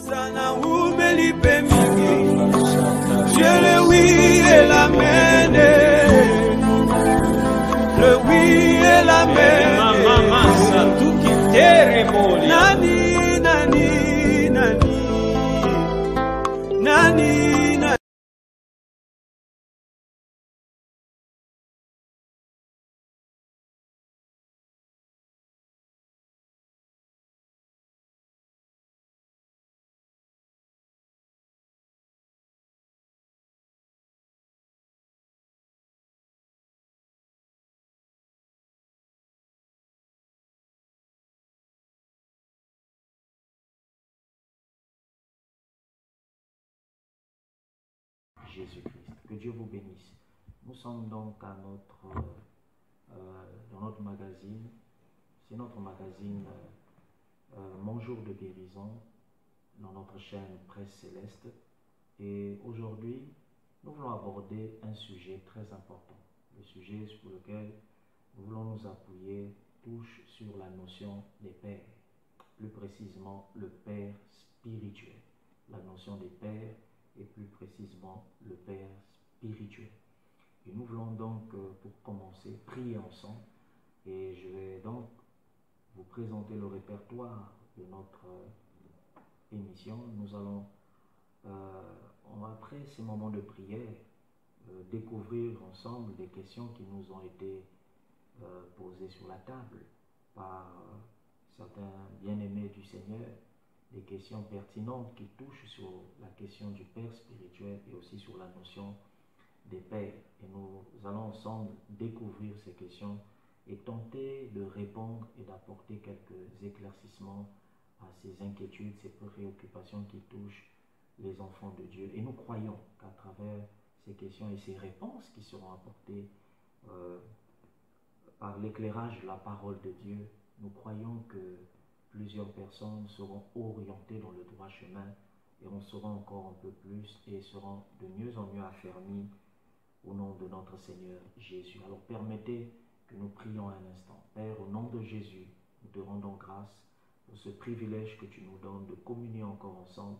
Dieu le oui et l'amen. Le oui et l'amen. Nani, nani, nani. Nani, nani. Jésus-Christ. Que Dieu vous bénisse. Nous sommes donc à dans notre magazine. C'est notre magazine Mon jour de guérison dans notre chaîne Presse Céleste. Et aujourd'hui, nous voulons aborder un sujet très important. Le sujet sur lequel nous voulons nous appuyer touche sur la notion des pères. Plus précisément, le Père spirituel. La notion des pères et plus précisément le Père spirituel. Et nous voulons donc, pour commencer, prier ensemble. Et je vais donc vous présenter le répertoire de notre émission. Nous allons, après ces moments de prière, découvrir ensemble des questions qui nous ont été posées sur la table par certains bien-aimés du Seigneur, des questions pertinentes qui touchent sur la question du Père spirituel et aussi sur la notion des pères. Et nous allons ensemble découvrir ces questions et tenter de répondre et d'apporter quelques éclaircissements à ces inquiétudes, ces préoccupations qui touchent les enfants de Dieu. Et nous croyons qu'à travers ces questions et ces réponses qui seront apportées par l'éclairage de la parole de Dieu, nous croyons que plusieurs personnes seront orientées dans le droit chemin et on sera encore un peu plus et seront de mieux en mieux affermis au nom de notre Seigneur Jésus. Alors permettez que nous prions un instant. Père, au nom de Jésus, nous te rendons grâce pour ce privilège que tu nous donnes de communier encore ensemble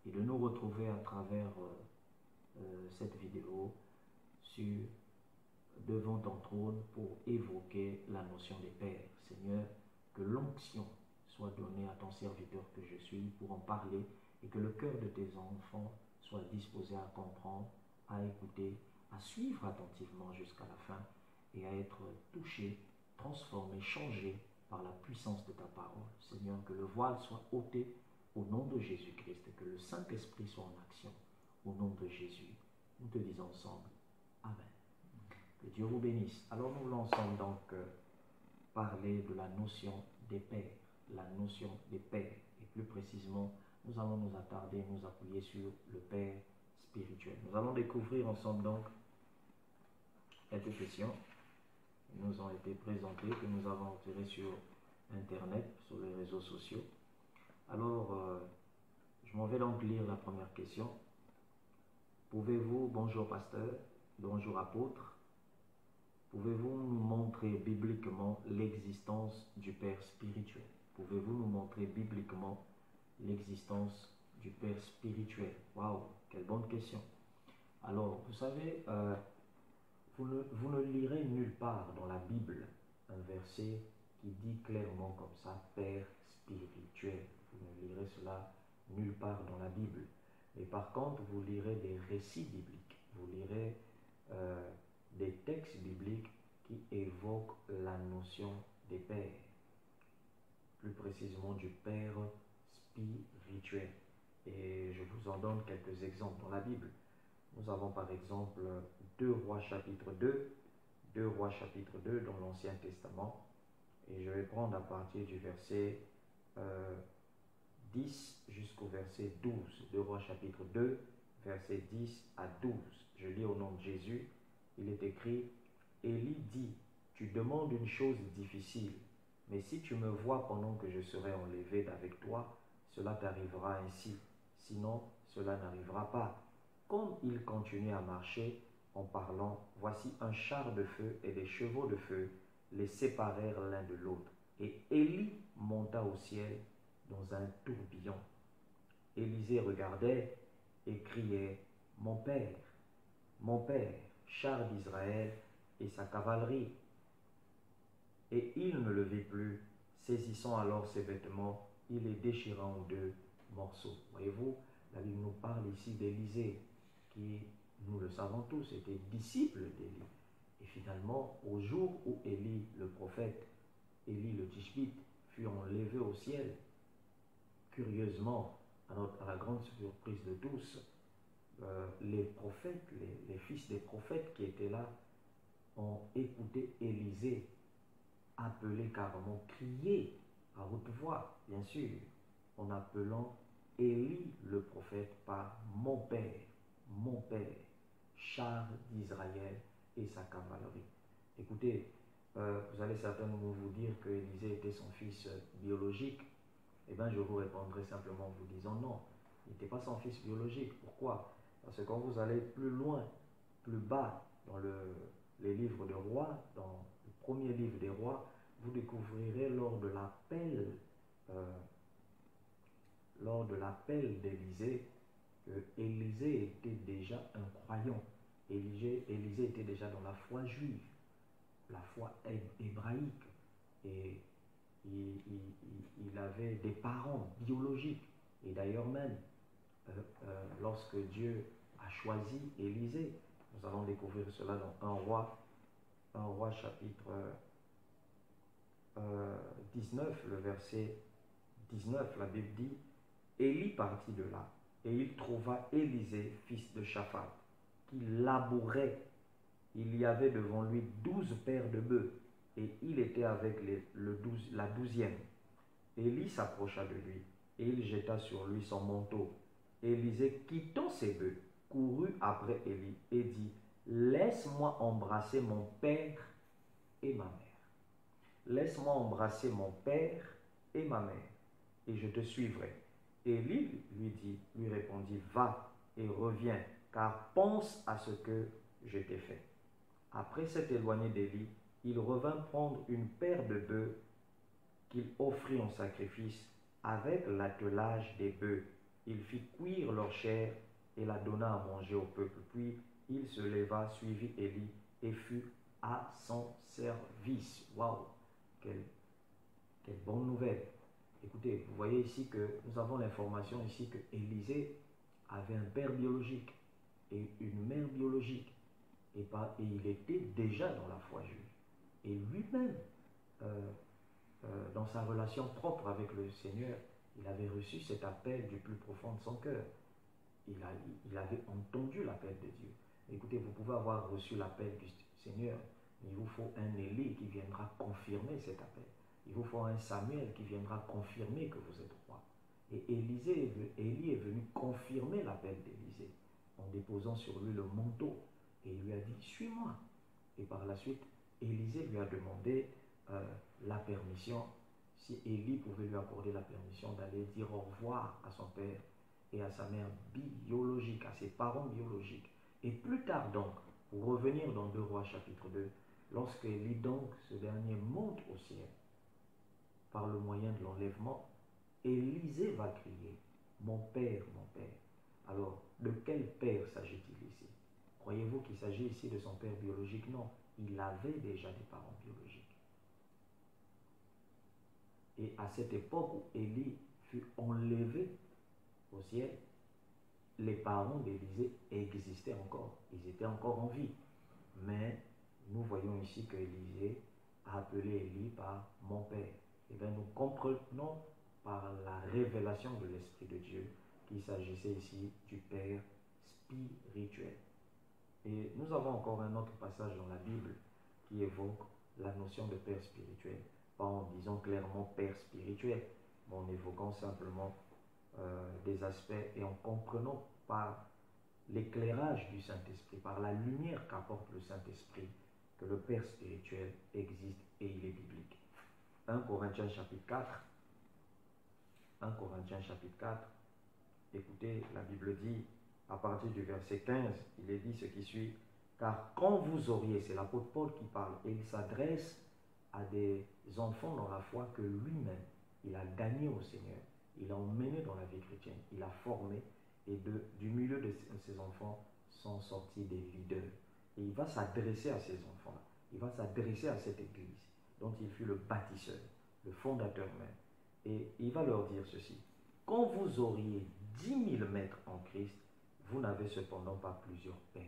et de nous retrouver à travers cette vidéo devant ton trône pour évoquer la notion des pères. Seigneur, que l'onction soit donnée à ton serviteur que je suis pour en parler et que le cœur de tes enfants soit disposé à comprendre, à écouter, à suivre attentivement jusqu'à la fin et à être touché, transformé, changé par la puissance de ta parole. Seigneur, que le voile soit ôté au nom de Jésus-Christ et que le Saint-Esprit soit en action au nom de Jésus. Nous te disons ensemble, Amen. Que Dieu vous bénisse. Alors nous voulons ensemble donc parler de la notion des pères, la notion des pères. Et plus précisément, nous allons nous attarder, nous appuyer sur le Père spirituel. Nous allons découvrir ensemble donc quelques questions qui nous ont été présentées, que nous avons retirées sur Internet, sur les réseaux sociaux. Alors, je m'en vais donc lire la première question. Pouvez-vous, bonjour pasteur, bonjour apôtre, pouvez-vous nous montrer bibliquement l'existence du Père spirituel? Pouvez-vous nous montrer bibliquement l'existence du Père spirituel? Waouh, quelle bonne question. Alors, vous savez, vous ne lirez nulle part dans la Bible un verset qui dit clairement comme ça, Père spirituel. Vous ne lirez cela nulle part dans la Bible. Mais par contre, vous lirez des récits bibliques, vous lirez des textes bibliques qui évoquent la notion des pères, plus précisément du Père spirituel. Et je vous en donne quelques exemples dans la Bible. Nous avons par exemple 2 Rois chapitre 2 dans l'Ancien Testament. Et je vais prendre à partir du verset 10 jusqu'au verset 12. 2 Rois chapitre 2, verset 10 à 12. Je lis au nom de Jésus. Il est écrit, Élie dit, tu demandes une chose difficile, mais si tu me vois pendant que je serai enlevé d'avec toi, cela t'arrivera ainsi. Sinon, cela n'arrivera pas. Comme il continuait à marcher en parlant, voici un char de feu et des chevaux de feu les séparèrent l'un de l'autre. Et Élie monta au ciel dans un tourbillon. Élisée regardait et criait, mon père, char d'Israël et sa cavalerie. Et il ne le vit plus. Saisissant alors ses vêtements, il les déchira en deux morceaux. Voyez-vous, la Bible nous parle ici d'Élisée, qui, nous le savons tous, était disciple d'Élie. Et finalement, au jour où Élie, le prophète, Élie le Tishbite, fut enlevé au ciel, curieusement, à la grande surprise de tous, les prophètes, les fils des prophètes qui étaient là, ont écouté Élisée appeler carrément, crier à haute voix, bien sûr, en appelant Élie le prophète par mon père, char d'Israël et sa cavalerie. Écoutez, vous allez certainement vous dire que Élisée était son fils biologique. Eh bien, je vous répondrai simplement en vous disant non, il n'était pas son fils biologique. Pourquoi? Parce que quand vous allez plus loin, plus bas dans les livres des rois, dans le premier livre des rois, vous découvrirez lors de l'appel d'Élisée que Élisée était déjà un croyant. Élisée était déjà dans la foi juive, la foi hébraïque, et il avait des parents biologiques. Et d'ailleurs même, lorsque Dieu a choisi Élisée, nous allons découvrir cela dans 1 roi chapitre 19, le verset 19, la Bible dit, Élie partit de là, et il trouva Élisée, fils de Shaphat, qui labourait. Il y avait devant lui 12 paires de bœufs, et il était avec la 12e. Élie s'approcha de lui, et il jeta sur lui son manteau. Élisée, quittant ses bœufs, courut après Élie, et dit, laisse-moi embrasser mon père et ma mère. Laisse-moi embrasser mon père et ma mère, et je te suivrai. Élie lui répondit, va et reviens, car pense à ce que je t'ai fait. Après s'être éloigné d'Élie, il revint prendre une paire de bœufs qu'il offrit en sacrifice avec l'attelage des bœufs. Il fit cuire leur chair et la donna à manger au peuple. Puis il se leva, suivit Élie et fut à son service. Waouh! Quelle bonne nouvelle! Écoutez, vous voyez ici que nous avons l'information ici que Élisée avait un père biologique et une mère biologique. Et il était déjà dans la foi juive. Et lui-même, dans sa relation propre avec le Seigneur, il avait reçu cet appel du plus profond de son cœur. Il avait entendu l'appel de Dieu. Écoutez, vous pouvez avoir reçu l'appel du Seigneur, mais il vous faut un Élie qui viendra confirmer cet appel. Il vous faut un Samuel qui viendra confirmer que vous êtes roi. Et Élie est venu confirmer l'appel d'Élisée en déposant sur lui le manteau. Et il lui a dit, suis-moi. Et par la suite, Élisée lui a demandé la permission, si Élie pouvait lui accorder la permission d'aller dire au revoir à son père et à sa mère biologique, à ses parents biologiques. Et plus tard donc, pour revenir dans 2 Rois chapitre 2, lorsque Élie donc, ce dernier monte au ciel, par le moyen de l'enlèvement, Élisée va crier, mon père, mon père. Alors, de quel père s'agit-il ici? Croyez-vous qu'il s'agit ici de son père biologique? Non, il avait déjà des parents biologiques. Et à cette époque où Élie fut enlevé au ciel, les parents d'Élisée existaient encore. Ils étaient encore en vie. Mais nous voyons ici que Élisée a appelé Élie par mon père. Et bien nous comprenons par la révélation de l'Esprit de Dieu qu'il s'agissait ici du Père spirituel. Et nous avons encore un autre passage dans la Bible qui évoque la notion de Père spirituel. Pas en disant clairement Père spirituel, mais en évoquant simplement des aspects et en comprenant par l'éclairage du Saint-Esprit, par la lumière qu'apporte le Saint-Esprit, que le Père spirituel existe et il est biblique. 1 Corinthiens chapitre 4. 1 Corinthiens chapitre 4. Écoutez, la Bible dit, à partir du verset 15, il est dit ce qui suit, car quand vous auriez, c'est l'apôtre Paul qui parle, et il s'adresse à des enfants dans la foi que lui-même, il a gagné au Seigneur, il a emmené dans la vie chrétienne, il a formés, et du milieu de ces enfants sont sortis des leaders. Et il va s'adresser à ces enfants-là. Il va s'adresser à cette église dont il fut le bâtisseur, le fondateur même. Et il va leur dire ceci: quand vous auriez 10 000 maîtres en Christ, vous n'avez cependant pas plusieurs pères.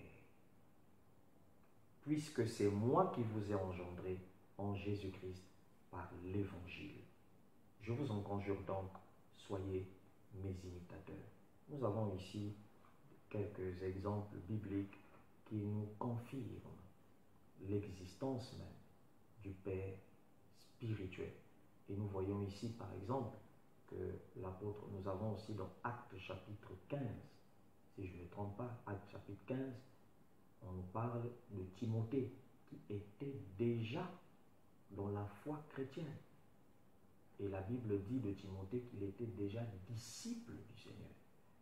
Puisque c'est moi qui vous ai engendré en Jésus-Christ par l'évangile. Je vous en conjure donc, soyez mes imitateurs. Nous avons ici quelques exemples bibliques qui nous confirment l'existence même du Père spirituel. Et nous voyons ici par exemple que l'apôtre, nous avons aussi dans Actes chapitre 15, si je ne me trompe pas, Actes chapitre 15, on nous parle de Timothée qui était déjà dans la foi chrétienne. Et la Bible dit de Timothée qu'il était déjà disciple du Seigneur.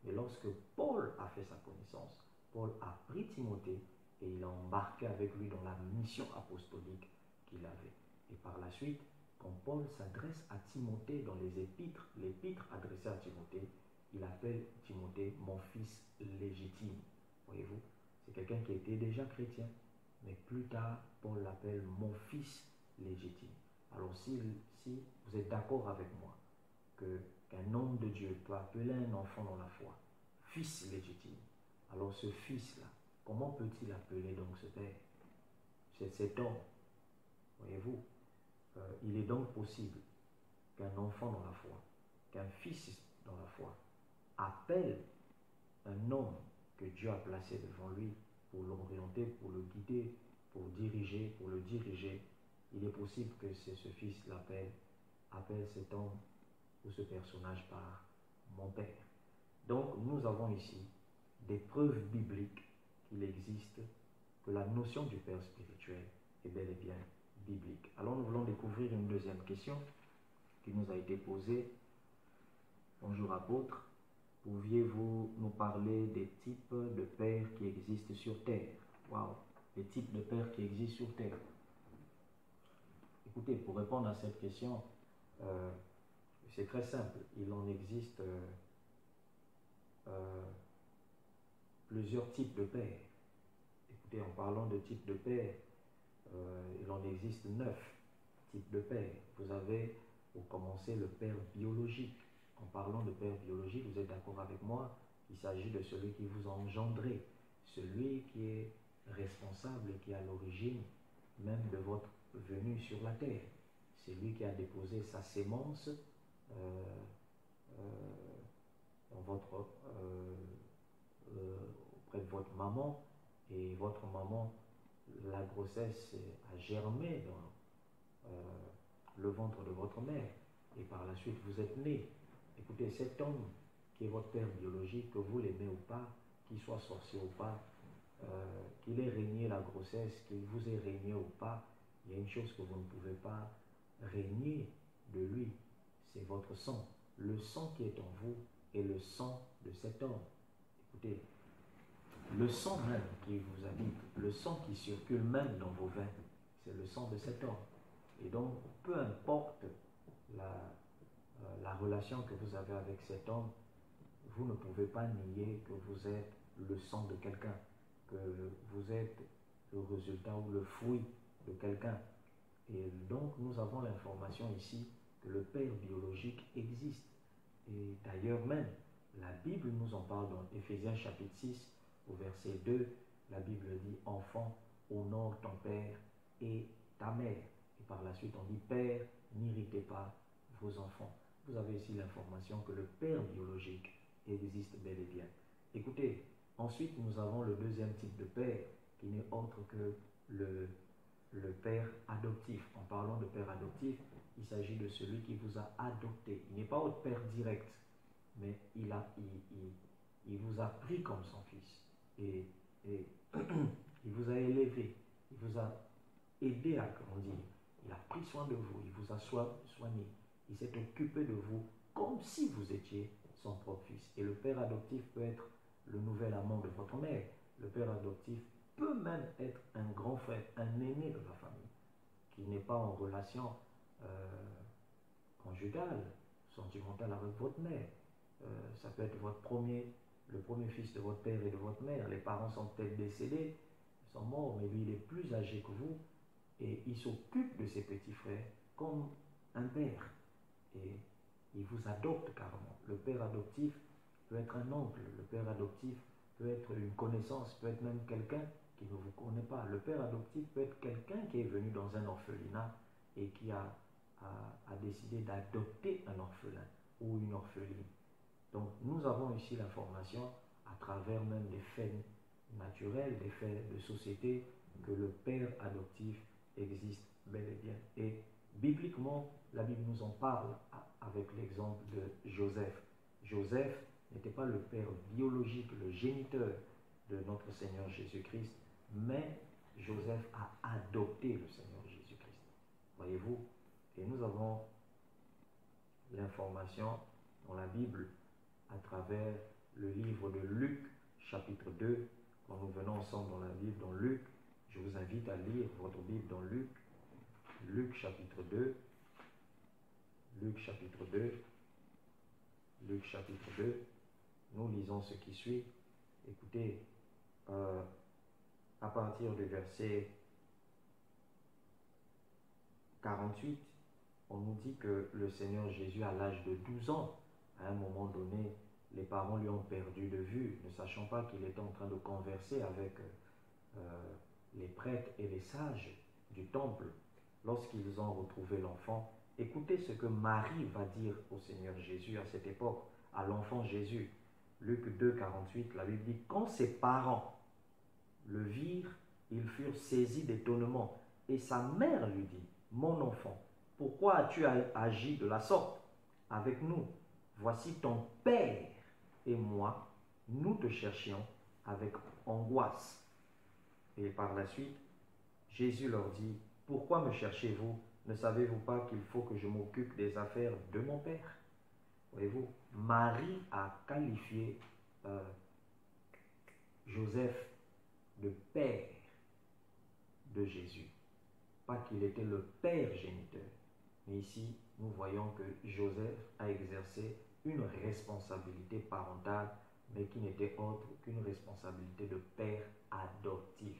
Mais lorsque Paul a fait sa connaissance, Paul a pris Timothée et il a embarqué avec lui dans la mission apostolique qu'il avait. Et par la suite, quand Paul s'adresse à Timothée dans les épîtres adressées à Timothée, il appelle Timothée mon fils légitime. Voyez-vous, c'est quelqu'un qui était déjà chrétien, mais plus tard, Paul l'appelle mon fils légitime. Alors si vous êtes d'accord avec moi qu'un homme de Dieu peut appeler un enfant dans la foi fils légitime, alors ce fils-là, comment peut-il appeler donc ce père? C'est cet homme. Voyez-vous, il est donc possible qu'un enfant dans la foi, qu'un fils dans la foi, appelle un homme que Dieu a placé devant lui pour l'orienter, pour le guider, pour le diriger. Il est possible que ce fils appelle cet homme ou ce personnage par mon père. Donc nous avons ici des preuves bibliques qu'il existe, que la notion du père spirituel est bel et bien biblique. Alors nous voulons découvrir une deuxième question qui nous a été posée. Bonjour apôtre, pouviez-vous nous parler des types de pères qui existent sur terre? Waouh, les types de pères qui existent sur terre. Écoutez, pour répondre à cette question, c'est très simple. Il en existe plusieurs types de pères. Écoutez, en parlant de types de pères, il en existe 9 types de pères. Vous avez, pour commencer, le père biologique. En parlant de père biologique, vous êtes d'accord avec moi, il s'agit de celui qui vous a engendré, celui qui est responsable et qui est à l'origine même de votre venue sur la terre. C'est lui qui a déposé sa sémence auprès de votre maman, et votre maman, la grossesse a germé dans le ventre de votre mère, et par la suite vous êtes né. Écoutez, cet homme qui est votre père biologique, que vous l'aimez ou pas, qu'il soit sorcier ou pas, qu'il ait régné la grossesse, qu'il vous ait régné ou pas, il y a une chose que vous ne pouvez pas régner de lui, c'est votre sang. Le sang qui est en vous est le sang de cet homme. Écoutez, le sang même qui vous habite, le sang qui circule même dans vos veines, c'est le sang de cet homme. Et donc, peu importe la relation que vous avez avec cet homme, vous ne pouvez pas nier que vous êtes le sang de quelqu'un, que vous êtes le résultat ou le fruit de quelqu'un. Et donc, nous avons l'information ici que le père biologique existe. Et d'ailleurs même, la Bible nous en parle dans Éphésiens chapitre 6, au verset 2, la Bible dit « Enfant, honore ton père et ta mère ». Et par la suite, on dit « Père, n'irritez pas vos enfants ». Vous avez ici l'information que le père biologique existe bel et bien. Écoutez, ensuite, nous avons le deuxième type de père, qui n'est autre que le père adoptif. En parlant de père adoptif, il s'agit de celui qui vous a adopté. Il n'est pas votre père direct, mais il vous a pris comme son fils. Et il vous a élevé, il vous a aidé à grandir. Il a pris soin de vous, il vous a soigné. Il s'est occupé de vous comme si vous étiez son propre fils. Et le père adoptif peut être le nouvel amant de votre mère. Le père adoptif peut même être un grand frère, un aîné de la famille, qui n'est pas en relation conjugale, sentimentale avec votre mère, ça peut être le premier fils de votre père et de votre mère. Les parents sont peut-être décédés, ils sont morts, mais lui, il est plus âgé que vous et il s'occupe de ses petits frères comme un père. Et il vous adopte carrément. Le père adoptif peut être un oncle, le père adoptif peut être une connaissance, peut être même quelqu'un qui ne vous connaît pas. Le père adoptif peut être quelqu'un qui est venu dans un orphelinat et qui a décidé d'adopter un orphelin ou une orpheline. Donc nous avons ici l'information à travers même des faits naturels, des faits de société, que le père adoptif existe bel et bien. Et bibliquement, la Bible nous en parle avec l'exemple de Joseph. Joseph n'était pas le père biologique, le géniteur de notre Seigneur Jésus-Christ, mais Joseph a adopté le Seigneur Jésus-Christ. Voyez-vous? Et nous avons l'information dans la Bible à travers le livre de Luc, chapitre 2. Quand nous venons ensemble dans la Bible, dans Luc, je vous invite à lire votre Bible dans Luc, Luc chapitre 2, Luc chapitre 2, Luc chapitre 2. Nous lisons ce qui suit. Écoutez, à partir du verset 48, on nous dit que le Seigneur Jésus, à l'âge de 12 ans, à un moment donné, les parents lui ont perdu de vue, ne sachant pas qu'il était en train de converser avec les prêtres et les sages du temple. Lorsqu'ils ont retrouvé l'enfant, écoutez ce que Marie va dire au Seigneur Jésus à cette époque, à l'enfant Jésus. Luc 2, 48, la Bible dit, quand ses parents le virent, ils furent saisis d'étonnement. Et sa mère lui dit, mon enfant, pourquoi as-tu agi de la sorte avec nous? Voici ton père et moi, nous te cherchions avec angoisse. Et par la suite, Jésus leur dit, pourquoi me cherchez-vous? Ne savez-vous pas qu'il faut que je m'occupe des affaires de mon père? Voyez-vous, Marie a qualifié Joseph de père de Jésus. Pas qu'il était le père géniteur, mais ici, nous voyons que Joseph a exercé une responsabilité parentale, mais qui n'était autre qu'une responsabilité de père adoptif.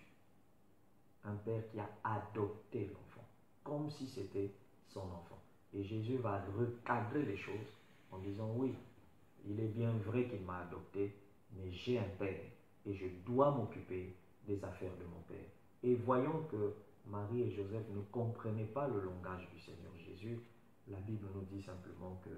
Un père qui a adopté l'enfant, comme si c'était son enfant. Et Jésus va recadrer les choses en disant, oui, il est bien vrai qu'il m'a adopté, mais j'ai un père et je dois m'occuper des affaires de mon père. Et voyons que Marie et Joseph ne comprenaient pas le langage du Seigneur Jésus. La Bible nous dit simplement que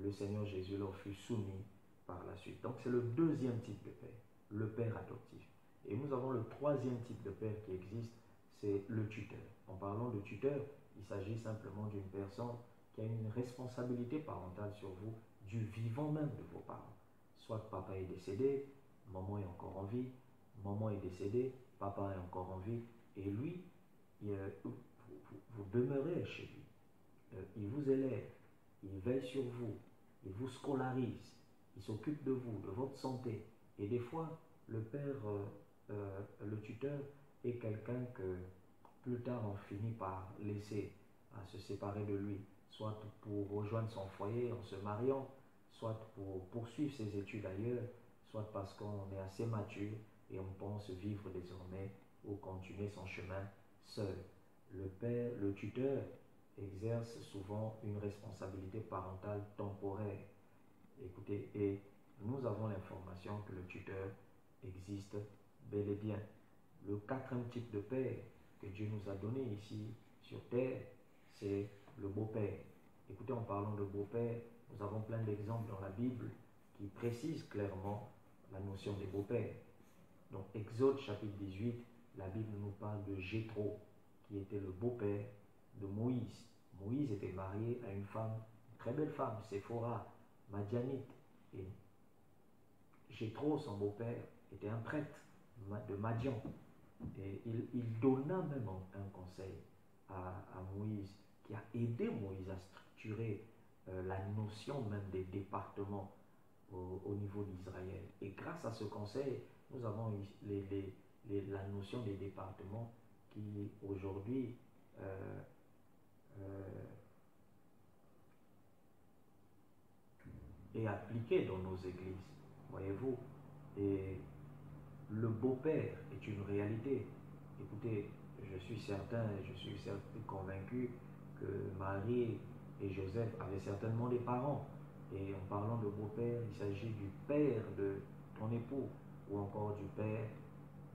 le Seigneur Jésus leur fut soumis par la suite. Donc c'est le deuxième type de père, le père adoptif. Et nous avons le troisième type de père qui existe, c'est le tuteur. En parlant de tuteur, il s'agit simplement d'une personne qui a une responsabilité parentale sur vous, du vivant même de vos parents. Soit papa est décédé, maman est encore en vie, maman est décédée, papa est encore en vie, et lui, vous demeurez chez lui. Il vous élève, il veille sur vous, il vous scolarise, il s'occupe de vous, de votre santé. Et des fois, le père, le tuteur, est quelqu'un que plus tard on finit par laisser à se séparer de lui, soit pour rejoindre son foyer en se mariant, soit pour poursuivre ses études ailleurs, soit parce qu'on est assez mature et on pense vivre désormais ou continuer son chemin seul. Le père, le tuteur, exerce souvent une responsabilité parentale temporaire. Écoutez, et nous avons l'information que le tuteur existe bel et bien. Le quatrième type de père que Dieu nous a donné ici sur terre, c'est le beau-père. Écoutez, en parlant de beau-père, nous avons plein d'exemples dans la Bible qui précisent clairement la notion des beaux-pères. Donc, Exode chapitre 18, la Bible nous parle de Jéthro, qui était le beau-père de Moïse. Moïse était marié à une femme, une très belle femme, Séphora, Madianite. Et Jéthro, son beau-père, était un prêtre de Madian. Et il donna même un conseil à Moïse, qui a aidé Moïse à structurer la notion même des départements au niveau d'Israël. Et grâce à ce conseil, nous avons la notion des départements qui aujourd'hui est appliqué dans nos églises, voyez-vous. Et le beau-père est une réalité. Écoutez, je suis convaincu que Marie et Joseph avaient certainement des parents. Et en parlant de beau-père, il s'agit du père de ton époux ou encore du père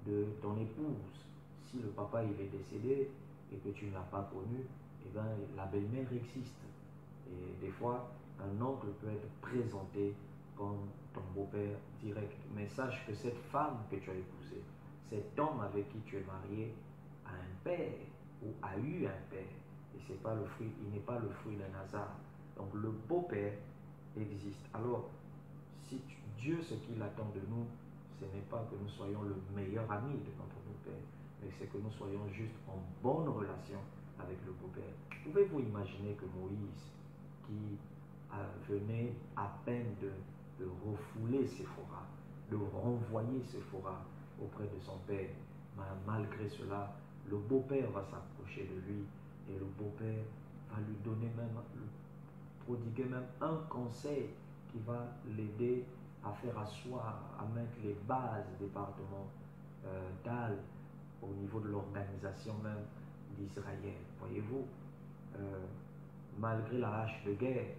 de ton épouse. Si le papa il est décédé et que tu ne l'as pas connu, eh bien, la belle-mère existe. Et des fois, un oncle peut être présenté comme ton beau-père direct. Mais sache que cette femme que tu as épousée, cet homme avec qui tu es marié, a un père ou a eu un père. Et c'est pas le fruit, il n'est pas le fruit d'un hasard. Donc le beau-père existe. Alors, Dieu, ce qu'il attend de nous, ce n'est pas que nous soyons le meilleur ami de notre beau-père, mais c'est que nous soyons juste en bonne relation avec le beau-père. Pouvez-vous imaginer que Moïse, qui venait à peine de refouler Séphora, de renvoyer Séphora auprès de son père, malgré cela, le beau-père va s'approcher de lui et le beau-père va lui donner même, prodiguer même un conseil qui va l'aider à faire asseoir, à mettre les bases départementales au niveau de l'organisation même d'Israël. Voyez-vous, malgré la hache de guerre,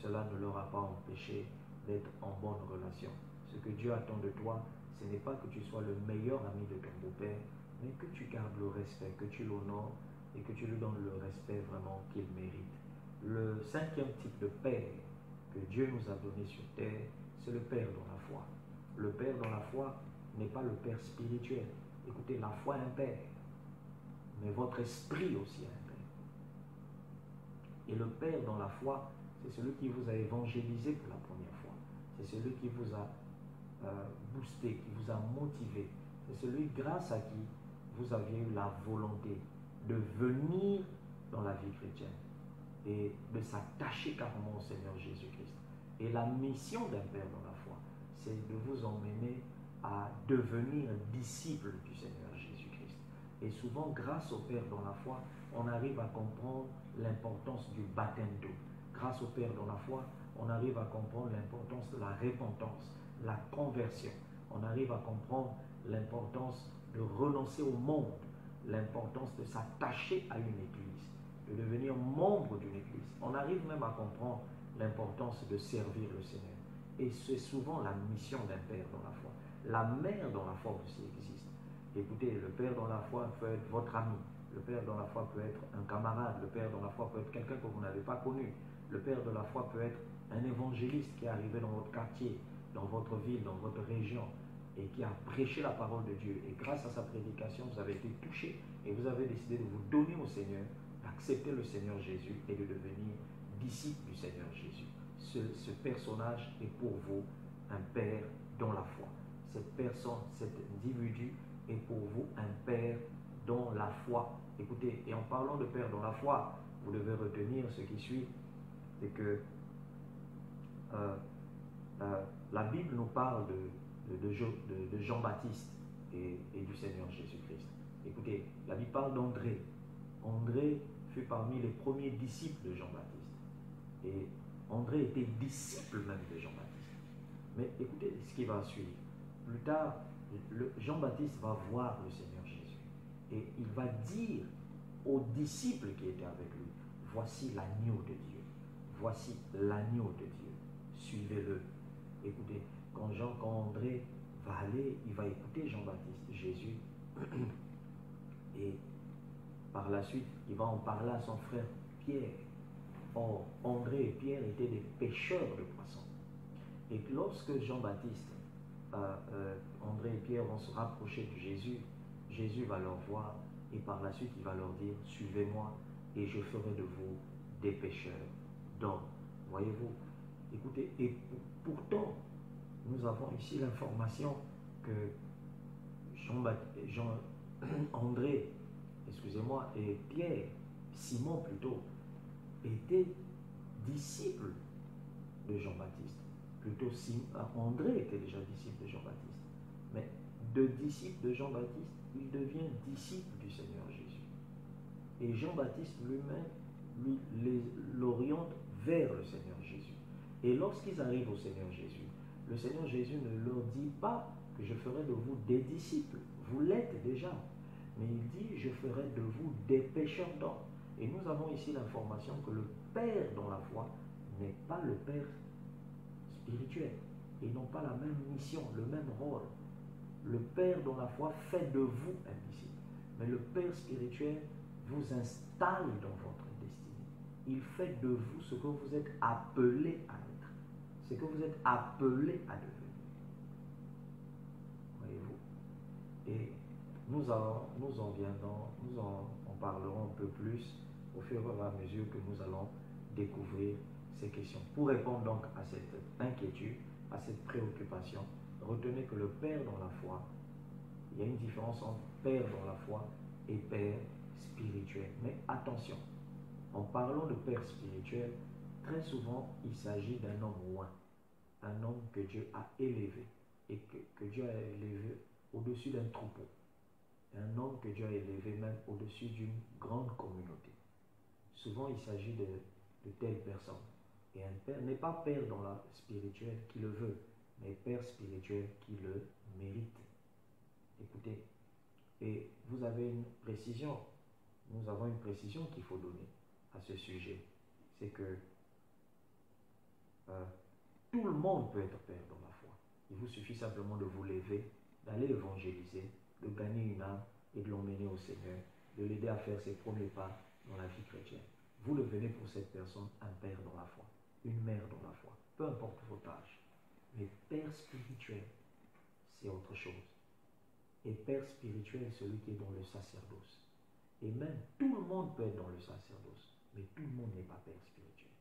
cela ne leur a pas empêché d'être en bonne relation. Ce que Dieu attend de toi, ce n'est pas que tu sois le meilleur ami de ton beau-père, mais que tu gardes le respect, que tu l'honores et que tu lui donnes le respect vraiment qu'il mérite. Le cinquième type de père que Dieu nous a donné sur terre, c'est le père dans la foi. Le père dans la foi n'est pas le père spirituel. Écoutez, la foi est un père, mais votre esprit aussi est un père. Et le père dans la foi, c'est celui qui vous a évangélisé pour la première fois. C'est celui qui vous a boosté, qui vous a motivé. C'est celui grâce à qui vous aviez eu la volonté de venir dans la vie chrétienne et de s'attacher carrément au Seigneur Jésus-Christ. Et la mission d'un père dans la foi, c'est de vous emmener à devenir disciple du Seigneur Jésus-Christ. Et souvent, grâce au père dans la foi, on arrive à comprendre l'importance du baptême d'eau. Grâce au père dans la foi, on arrive à comprendre l'importance de la repentance, la conversion. On arrive à comprendre l'importance de renoncer au monde, l'importance de s'attacher à une église, de devenir membre d'une église. On arrive même à comprendre l'importance de servir le Seigneur. Et c'est souvent la mission d'un père dans la foi. La mère dans la foi aussi existe. Écoutez, le père dans la foi peut être votre ami. Le père dans la foi peut être un camarade. Le père dans la foi peut être quelqu'un que vous n'avez pas connu. Le père de la foi peut être un évangéliste qui est arrivé dans votre quartier, dans votre ville, dans votre région, et qui a prêché la parole de Dieu. Et grâce à sa prédication, vous avez été touché et vous avez décidé de vous donner au Seigneur, d'accepter le Seigneur Jésus et de devenir disciple du Seigneur Jésus. Ce personnage est pour vous un père dans la foi. Cette personne, cet individu est pour vous un père dans la foi. Écoutez, et en parlant de père dans la foi, vous devez retenir ce qui suit, c'est que la Bible nous parle de Jean-Baptiste et du Seigneur Jésus-Christ. Écoutez, la Bible parle d'André. André fut parmi les premiers disciples de Jean-Baptiste. Et André était disciple même de Jean-Baptiste. Mais écoutez ce qui va suivre. Plus tard, Jean-Baptiste va voir le Seigneur Jésus. Et il va dire aux disciples qui étaient avec lui, voici l'agneau de Dieu. Voici l'agneau de Dieu. Suivez-le. Écoutez, quand André va aller, il va écouter Jean-Baptiste, Jésus. Et par la suite, il va en parler à son frère Pierre. Or, André et Pierre étaient des pêcheurs de poissons. Et lorsque Jean-Baptiste, André et Pierre vont se rapprocher de Jésus, Jésus va leur voir et par la suite, il va leur dire, suivez-moi et je ferai de vous des pêcheurs d'hommes. Voyez-vous? Écoutez, et pourtant, nous avons ici l'information que André, excusez-moi, et Pierre, Simon plutôt, étaient disciples de Jean-Baptiste. Plutôt, André était déjà disciple de Jean-Baptiste. Mais de disciple de Jean-Baptiste, il devient disciple du Seigneur Jésus. Et Jean-Baptiste lui-même l'oriente vers le Seigneur Jésus. Et lorsqu'ils arrivent au Seigneur Jésus, le Seigneur Jésus ne leur dit pas que je ferai de vous des disciples. Vous l'êtes déjà. Mais il dit, je ferai de vous des pécheurs d'hommes. Et nous avons ici l'information que le Père dans la foi n'est pas le Père spirituel. Ils n'ont pas la même mission, le même rôle. Le Père dans la foi fait de vous un disciple. Mais le Père spirituel vous installe dans votre destinée. Il fait de vous ce que vous êtes appelé à être. Ce que vous êtes appelé à devenir. Voyez-vous? Et nous en parlerons un peu plus au fur et à mesure que nous allons découvrir ces questions. Pour répondre donc à cette inquiétude, à cette préoccupation, retenez que le Père dans la foi, il y a une différence entre Père dans la foi et Père spirituel. Mais attention, en parlant de Père spirituel, très souvent il s'agit d'un homme loin, un homme que Dieu a élevé et que Dieu a élevé au-dessus d'un troupeau. Un homme que Dieu a élevé même au-dessus d'une grande communauté. Souvent, il s'agit de telles personnes. Et un père n'est pas père dans la spirituelle qui le veut, mais père spirituel qui le mérite. Écoutez, et vous avez une précision. Nous avons une précision qu'il faut donner à ce sujet. C'est que tout le monde peut être père dans la foi. Il vous suffit simplement de vous lever, d'aller évangéliser, de gagner une âme et de l'emmener au Seigneur, de l'aider à faire ses premiers pas dans la vie chrétienne. Vous devenez pour cette personne un père dans la foi, une mère dans la foi, peu importe votre âge. Mais père spirituel, c'est autre chose. Et père spirituel, celui qui est dans le sacerdoce. Et même tout le monde peut être dans le sacerdoce, mais tout le monde n'est pas père spirituel.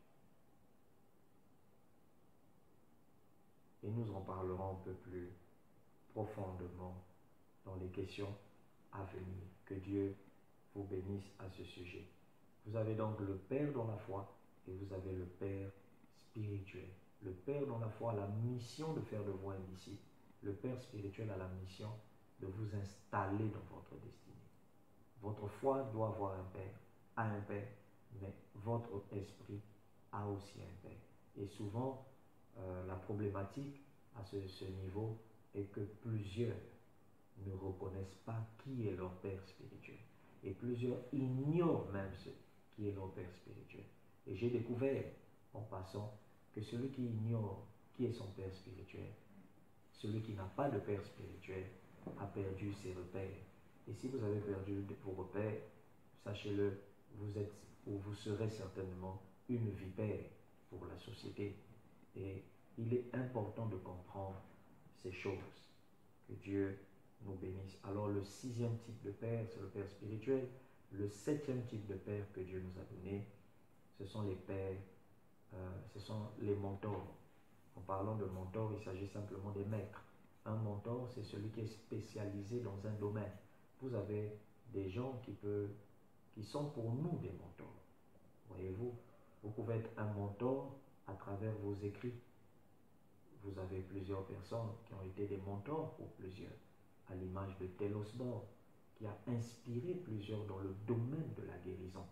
Et nous en parlerons un peu plus profondément dans les questions à venir. Que Dieu vous bénisse à ce sujet. Vous avez donc le Père dans la foi et vous avez le Père spirituel. Le Père dans la foi a la mission de faire de vous un disciple. Le Père spirituel a la mission de vous installer dans votre destinée. Votre foi doit avoir un Père, mais votre esprit a aussi un Père. Et souvent, la problématique à ce niveau est que plusieurs ne reconnaissent pas qui est leur Père spirituel. Et plusieurs ignorent même qui est leur Père spirituel. Et j'ai découvert, en passant, que celui qui ignore qui est son Père spirituel, celui qui n'a pas de Père spirituel, a perdu ses repères. Et si vous avez perdu vos repères, sachez-le, vous êtes ou vous serez certainement une vipère pour la société. Et il est important de comprendre ces choses. Que Dieu nous bénisse. Alors le 6e type de père, c'est le père spirituel. Le 7e type de père que Dieu nous a donné, ce sont les pères, ce sont les mentors. En parlant de mentors, il s'agit simplement des maîtres. Un mentor, c'est celui qui est spécialisé dans un domaine. Vous avez des gens qui sont pour nous des mentors. Voyez-vous, vous pouvez être un mentor à travers vos écrits. Vous avez plusieurs personnes qui ont été des mentors pour plusieurs, à l'image de Tel Osborne, qui a inspiré plusieurs dans le domaine de la guérison.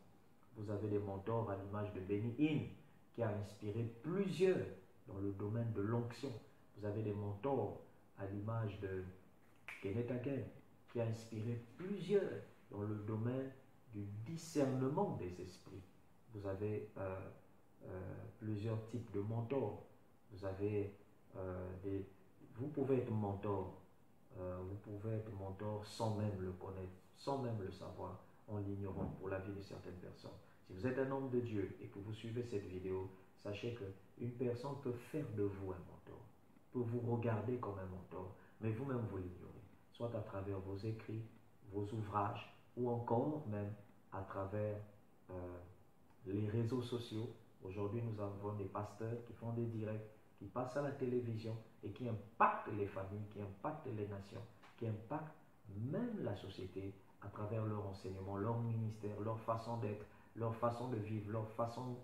Vous avez des mentors à l'image de Benny Hinn, qui a inspiré plusieurs dans le domaine de l'onction. Vous avez des mentors à l'image de Kenneth Hagin, qui a inspiré plusieurs dans le domaine du discernement des esprits. Vous avez plusieurs types de mentors. Vous avez vous pouvez être mentor, sans même le connaître, sans même le savoir, en l'ignorant pour la vie de certaines personnes. Si vous êtes un homme de Dieu et que vous suivez cette vidéo, sachez qu'une personne peut faire de vous un mentor, peut vous regarder comme un mentor, mais vous-même vous l'ignorez, soit à travers vos écrits, vos ouvrages, ou encore même à travers les réseaux sociaux. Aujourd'hui, nous avons des pasteurs qui font des directs, qui passent à la télévision et qui impactent les familles, qui impactent les nations, qui impactent même la société à travers leur enseignement, leur ministère, leur façon d'être, leur façon de vivre, leur façon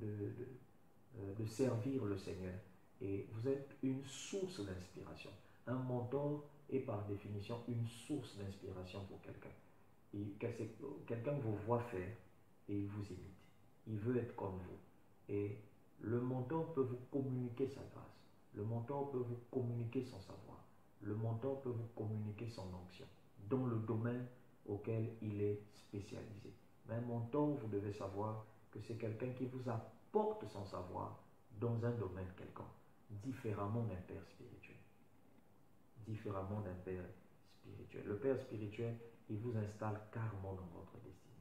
de servir le Seigneur. Et vous êtes une source d'inspiration. Un mentor est par définition une source d'inspiration pour quelqu'un. Quelqu'un vous voit faire et il vous imite. Il veut être comme vous. Et Le mentor peut vous communiquer sa grâce. Le mentor peut vous communiquer son savoir. Le mentor peut vous communiquer son onction dans le domaine auquel il est spécialisé. Mais un mentor, vous devez savoir que c'est quelqu'un qui vous apporte son savoir dans un domaine quelconque, différemment d'un père spirituel. Différemment d'un père spirituel. Le père spirituel, il vous installe carrément dans votre destinée.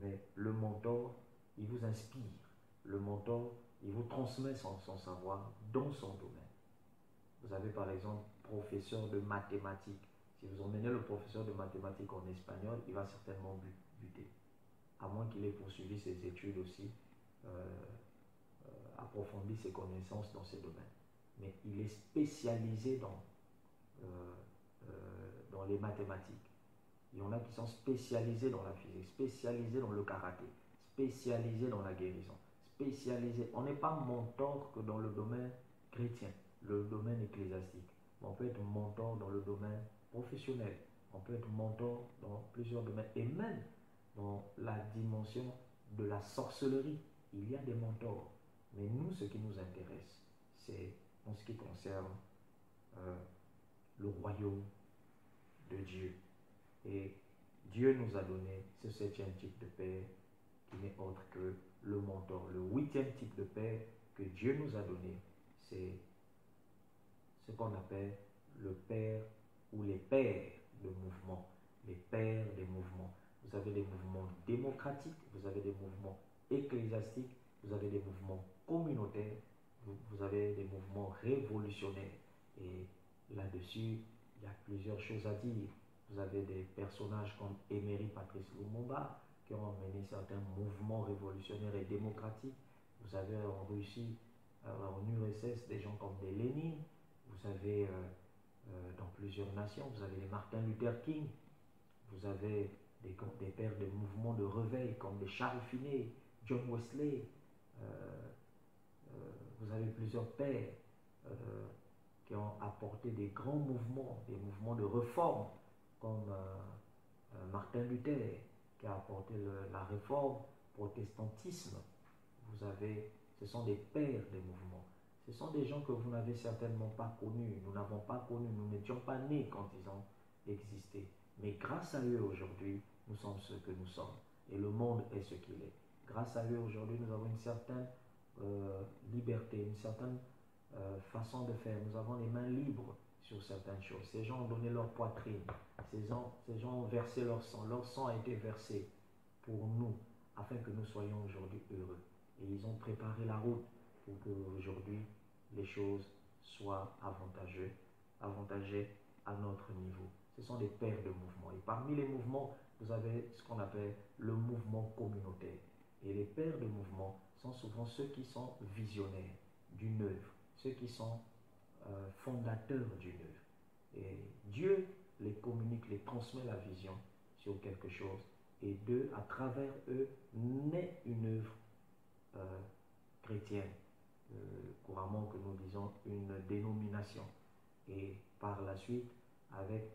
Mais le mentor, il vous inspire. Le mentor, il vous transmet son savoir dans son domaine. Vous avez par exemple professeur de mathématiques. Si vous emmenez le professeur de mathématiques en espagnol, il va certainement buter. À moins qu'il ait poursuivi ses études aussi, approfondi ses connaissances dans ces domaines. Mais il est spécialisé dans les mathématiques. Il y en a qui sont spécialisés dans la physique, spécialisés dans le karaté, spécialisés dans la guérison, spécialisés. On n'est pas mentor que dans le domaine chrétien, le domaine ecclésiastique. On peut être mentor dans le domaine professionnel. On peut être mentor dans plusieurs domaines. Et même dans la dimension de la sorcellerie, il y a des mentors. Mais nous, ce qui nous intéresse, c'est en ce qui concerne le royaume de Dieu. Et Dieu nous a donné ce 7e type de père qui n'est autre que le mentor. Le 8e type de père que Dieu nous a donné, c'est ce qu'on appelle le père ou les pères de mouvement. Les pères des mouvements. Vous avez des mouvements démocratiques, vous avez des mouvements ecclésiastiques, vous avez des mouvements communautaires, vous avez des mouvements révolutionnaires. Et là-dessus, il y a plusieurs choses à dire. Vous avez des personnages comme Emery Patrice Lumumba qui ont mené certains mouvements révolutionnaires et démocratiques. Vous avez en Russie, en URSS, des gens comme des Lénine. Vous avez dans plusieurs nations, vous avez les Martin Luther King. Vous avez des pères de mouvements de réveil comme des Charles Finney, John Wesley. Vous avez plusieurs pères qui ont apporté des grands mouvements, des mouvements de réforme, comme Martin Luther, qui a apporté la réforme, protestantisme. Ce sont des pères des mouvements. Ce sont des gens que vous n'avez certainement pas connus. Nous n'avons pas connu, nous n'étions pas nés quand ils ont existé. Mais grâce à eux aujourd'hui, nous sommes ce que nous sommes. Et le monde est ce qu'il est. Grâce à eux aujourd'hui, nous avons une certaine liberté, une certaine façon de faire. Nous avons les mains libres sur certaines choses. Ces gens ont donné leur poitrine. Ces gens ont versé leur sang. Leur sang a été versé pour nous, afin que nous soyons aujourd'hui heureux. Et ils ont préparé la route pour qu'aujourd'hui, les choses soient avantageuses à notre niveau. Ce sont des pères de mouvement. Et parmi les mouvements, vous avez ce qu'on appelle le mouvement communautaire. Et les pères de mouvement sont souvent ceux qui sont visionnaires d'une œuvre, ceux qui sont fondateurs d'une œuvre. Et Dieu les communique, les transmet la vision sur quelque chose. Et d'eux, à travers eux, naît une œuvre chrétienne. Couramment que nous disons une dénomination. Et par la suite, avec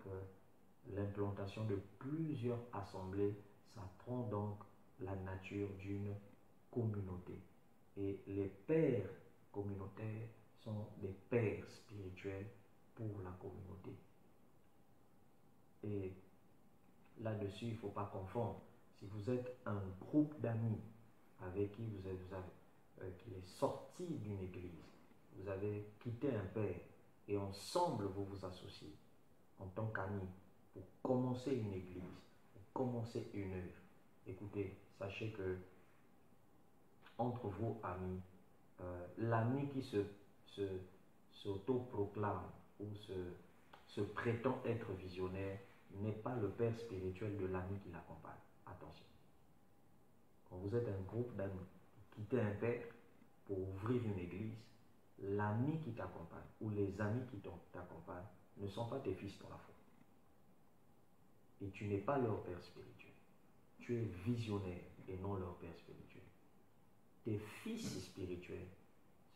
l'implantation de plusieurs assemblées, ça prend donc la nature d'une communauté. Et les pères communautaires sont des pères spirituels pour la communauté. Et là-dessus, il ne faut pas confondre. Si vous êtes un groupe d'amis avec qui qui est sorti d'une église, vous avez quitté un père et ensemble vous vous associez en tant qu'amis pour commencer une église, pour commencer une œuvre. Écoutez, sachez que entre vos amis, l'ami qui s'autoproclame ou se prétend être visionnaire n'est pas le père spirituel de l'ami qui l'accompagne. Attention. Quand vous êtes un groupe d'amis, quittez un père pour ouvrir une église, l'ami qui t'accompagne ou les amis qui t'accompagnent ne sont pas tes fils dans la foi. Et tu n'es pas leur père spirituel. Tu es visionnaire et non leur père spirituel. Tes fils spirituels,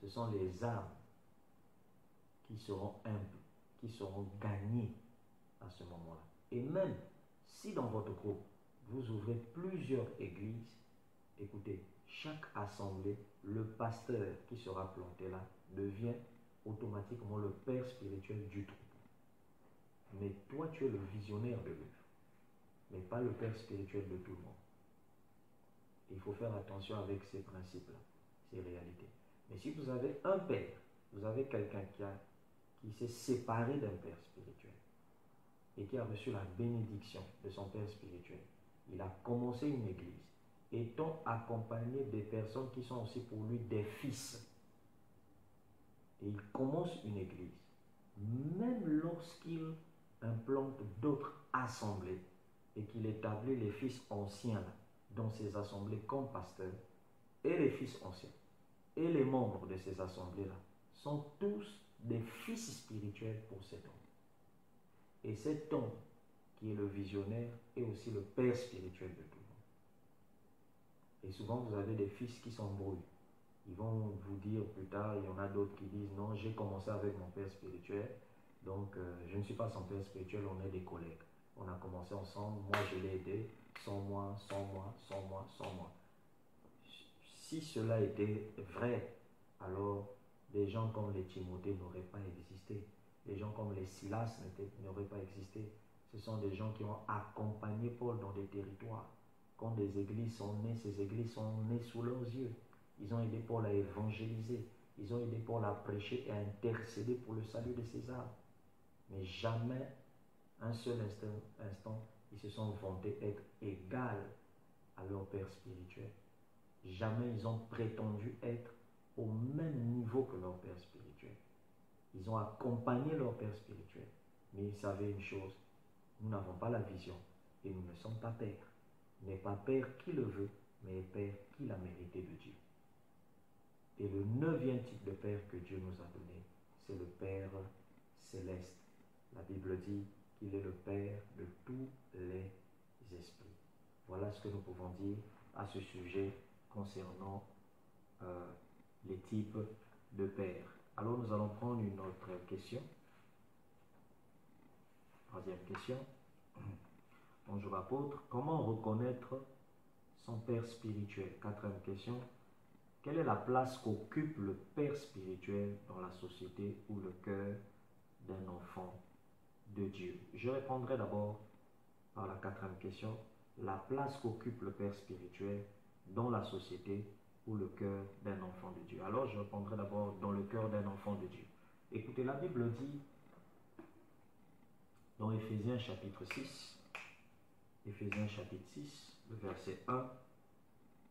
ce sont les âmes qui seront humbles, qui seront gagnées à ce moment-là. Et même si dans votre groupe, vous ouvrez plusieurs églises, écoutez, chaque assemblée le pasteur qui sera planté là devient automatiquement le père spirituel du troupeau. Mais toi, tu es le visionnaire de l'œuvre, mais pas le père spirituel de tout le monde. Il faut faire attention avec ces principes-là, ces réalités. Mais si vous avez un père, vous avez quelqu'un qui s'est séparé d'un père spirituel et qui a reçu la bénédiction de son père spirituel, il a commencé une église, étant accompagné des personnes qui sont aussi pour lui des fils. Et il commence une église. Même lorsqu'il implante d'autres assemblées et qu'il établit les fils anciens là, dans ces assemblées comme pasteurs, et les fils anciens, et les membres de ces assemblées-là, sont tous des fils spirituels pour cet homme. Et cet homme, qui est le visionnaire, est aussi le père spirituel de tout le monde. Et souvent, vous avez des fils qui s'embrouillent. Ils vont vous dire plus tard, il y en a d'autres qui disent, non, j'ai commencé avec mon père spirituel, donc je ne suis pas son père spirituel, on est des collègues. On a commencé ensemble, moi je l'ai aidé, sans moi. Si cela était vrai, alors des gens comme les Timothée n'auraient pas existé. Des gens comme les Silas n'auraient pas existé. Ce sont des gens qui ont accompagné Paul dans des territoires. Quand des églises sont nées, ces églises sont nées sous leurs yeux. Ils ont aidé Paul à évangéliser. Ils ont aidé Paul à prêcher et à intercéder pour le salut de ses âmes. Mais jamais, un seul instant, ils se sont vantés être égaux à leur père spirituel. Jamais ils ont prétendu être au même niveau que leur père spirituel. Ils ont accompagné leur père spirituel. Mais ils savaient une chose, nous n'avons pas la vision et nous ne sommes pas pères. N'est pas père qui le veut, mais père qui l'a mérité de Dieu. Et le 9e type de père que Dieu nous a donné, c'est le Père céleste. La Bible dit qu'il est le Père de tous les esprits. Voilà ce que nous pouvons dire à ce sujet concernant les types de pères. Alors nous allons prendre une autre question. 3e question. Bonjour apôtre, comment reconnaître son père spirituel? 4e question. Quelle est la place qu'occupe le père spirituel dans la société ou le cœur d'un enfant de Dieu? Je répondrai d'abord par la 4e question. La place qu'occupe le père spirituel dans la société ou le cœur d'un enfant de Dieu. Alors je répondrai d'abord dans le cœur d'un enfant de Dieu. Écoutez, la Bible dit dans Éphésiens chapitre 6, Éphésiens chapitre 6, le verset 1,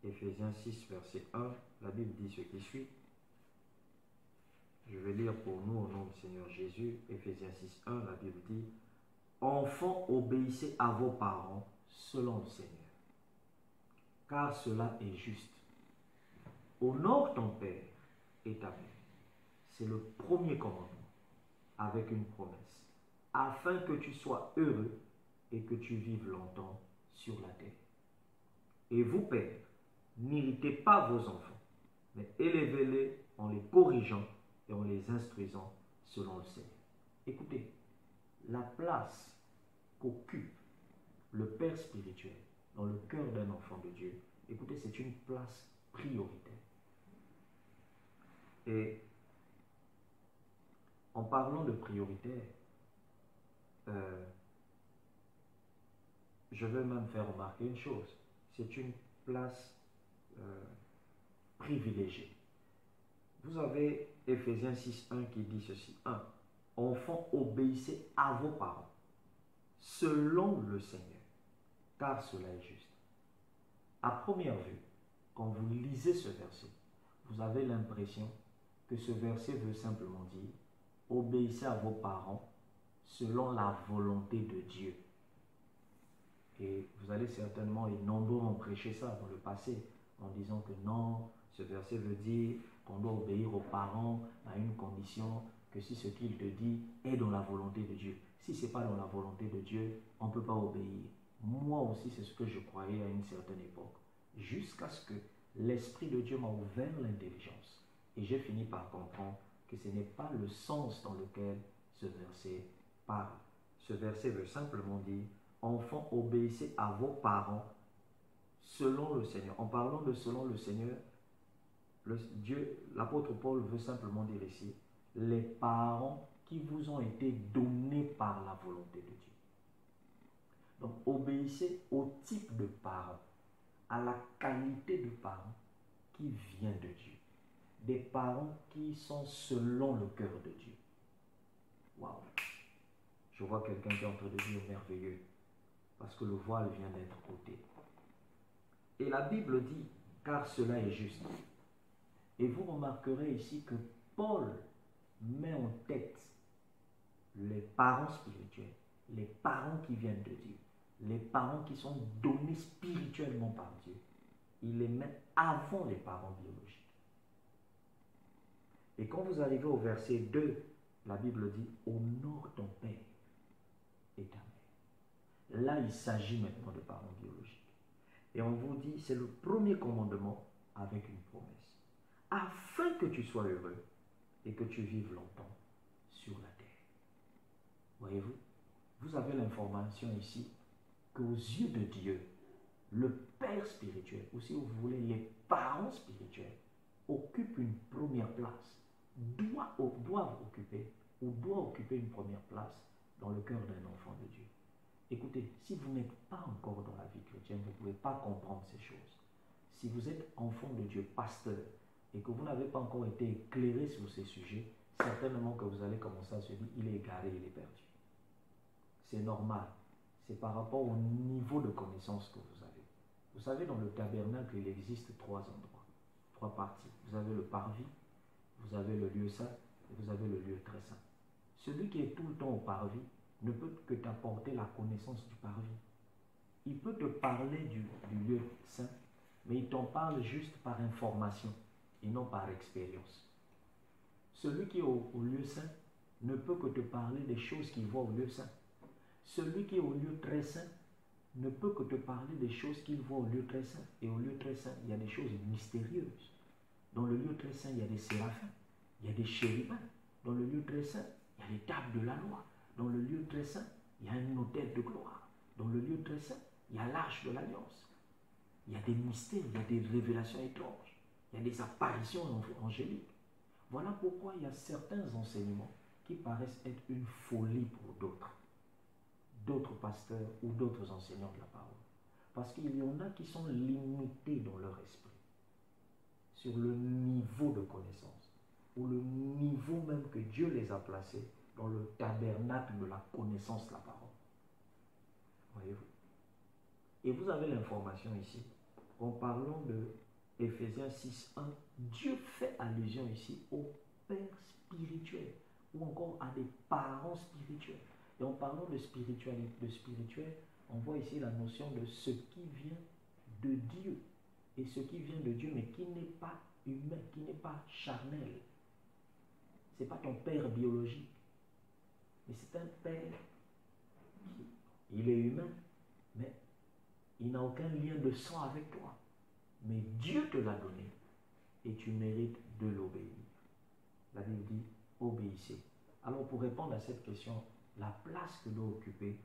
Éphésiens 6, verset 1, la Bible dit ce qui suit. Je vais lire pour nous au nom du Seigneur Jésus. Éphésiens 6, 1, la Bible dit « Enfants, obéissez à vos parents selon le Seigneur, car cela est juste. Honore ton père et ta mère. » C'est le premier commandement, avec une promesse, afin que tu sois heureux et que tu vives longtemps sur la terre. Et vous, pères, n'irritez pas vos enfants, mais élevez-les en les corrigeant et en les instruisant selon le Seigneur. Écoutez, la place qu'occupe le père spirituel dans le cœur d'un enfant de Dieu, écoutez, c'est une place prioritaire. Et en parlant de prioritaire, je veux même faire remarquer une chose. C'est une place privilégiée. Vous avez Éphésiens 6.1 qui dit ceci. 1. Enfants, obéissez à vos parents, selon le Seigneur, car cela est juste. À première vue, quand vous lisez ce verset, vous avez l'impression que ce verset veut simplement dire « Obéissez à vos parents selon la volonté de Dieu ». Et vous allez certainement, et nombreux ont prêché ça dans le passé, en disant que non, ce verset veut dire qu'on doit obéir aux parents à une condition que si ce qu'il te dit est dans la volonté de Dieu. Si ce n'est pas dans la volonté de Dieu, on ne peut pas obéir. Moi aussi, c'est ce que je croyais à une certaine époque. Jusqu'à ce que l'Esprit de Dieu m'a ouvert l'intelligence. Et j'ai fini par comprendre que ce n'est pas le sens dans lequel ce verset parle. Ce verset veut simplement dire « Enfants, obéissez à vos parents selon le Seigneur ». En parlant de selon le Seigneur, l'apôtre Paul veut simplement dire ici, les parents qui vous ont été donnés par la volonté de Dieu. Donc, obéissez au type de parents, à la qualité de parents qui vient de Dieu. Des parents qui sont selon le cœur de Dieu. Waouh! Je vois quelqu'un qui est en train de dire merveilleux, parce que le voile vient d'être ôté. Et la Bible dit, car cela est juste. Et vous remarquerez ici que Paul met en tête les parents spirituels, les parents qui viennent de Dieu, les parents qui sont donnés spirituellement par Dieu. Il les met avant les parents biologiques. Et quand vous arrivez au verset 2, la Bible dit « Honore ton père et ta mère ». Là, il s'agit maintenant de parents biologiques. Et on vous dit, c'est le premier commandement avec une promesse. Afin que tu sois heureux et que tu vives longtemps sur la terre. Voyez-vous, vous avez l'information ici qu'aux yeux de Dieu, le Père spirituel, ou si vous voulez, les parents spirituels, occupent une première place, doivent occuper une première place dans le cœur d'un enfant de Dieu. Écoutez, si vous n'êtes pas encore dans la vie chrétienne, vous ne pouvez pas comprendre ces choses. Si vous êtes enfant de Dieu, pasteur, et que vous n'avez pas encore été éclairé sur ces sujets, certainement que vous allez commencer à se dire, il est égaré, il est perdu. C'est normal. C'est par rapport au niveau de connaissance que vous avez. Vous savez, dans le tabernacle, il existe 3 endroits, 3 parties. Vous avez le parvis, vous avez le lieu saint, et vous avez le lieu très saint. Celui qui est tout le temps au parvis ne peut que t'apporter la connaissance du parvis. Il peut te parler du lieu saint, mais il t'en parle juste par information et non par expérience. Celui qui est au lieu saint ne peut que te parler des choses qu'il voit au lieu saint. Celui qui est au lieu très saint ne peut que te parler des choses qu'il voit au lieu très saint. Et au lieu très saint, il y a des choses mystérieuses. Dans le lieu très saint, il y a des séraphins, il y a des chérubins. Dans le lieu très saint, il y a les tables de la loi. Dans le lieu très saint, il y a un autel de gloire. Dans le lieu très saint, il y a l'arche de l'alliance. Il y a des mystères, il y a des révélations étranges. Il y a des apparitions angéliques. Voilà pourquoi il y a certains enseignements qui paraissent être une folie pour d'autres pasteurs ou d'autres enseignants de la parole. Parce qu'il y en a qui sont limités dans leur esprit, sur le niveau de connaissance, ou le niveau même que Dieu les a placés dans le tabernacle de la connaissance de la parole. Voyez-vous? Et vous avez l'information ici, en parlant de Éphésiens 6.1, Dieu fait allusion ici au Père spirituel, ou encore à des parents spirituels. Et en parlant de spirituel, on voit ici la notion de ce qui vient de Dieu. Et ce qui vient de Dieu, mais qui n'est pas humain, qui n'est pas charnel. Ce n'est pas ton père biologique. Mais c'est un père qui, il est humain, mais il n'a aucun lien de sang avec toi. Mais Dieu te l'a donné et tu mérites de l'obéir. La Bible dit, obéissez. Alors pour répondre à cette question, la place que doit occuper,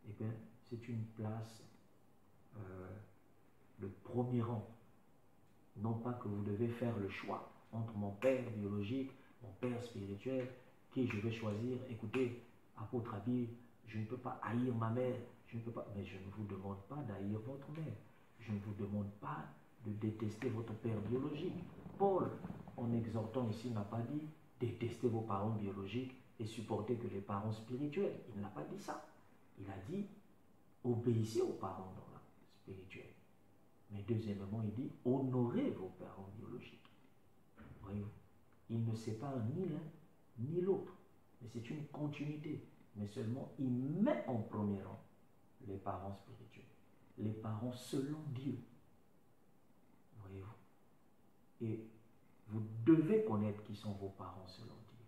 eh bien, c'est une place de premier rang. Non pas que vous devez faire le choix entre mon père biologique, mon père spirituel, qui je vais choisir. Écoutez, apôtre Habib, je ne peux pas haïr ma mère, je ne peux pas, mais je ne vous demande pas d'haïr votre mère. Je ne vous demande pas de détester votre père biologique. Paul, en exhortant ici, n'a pas dit détestez vos parents biologiques et supporter que les parents spirituels. Il n'a pas dit ça. Il a dit obéissez aux parents dans la spirituelle. Mais deuxièmement, il dit honorez vos parents biologiques. Voyez-vous, il ne sépare ni l'un ni l'autre. Mais c'est une continuité. Mais seulement, il met en premier rang les parents spirituels. Les parents selon Dieu. Voyez-vous. Et vous devez connaître qui sont vos parents selon Dieu.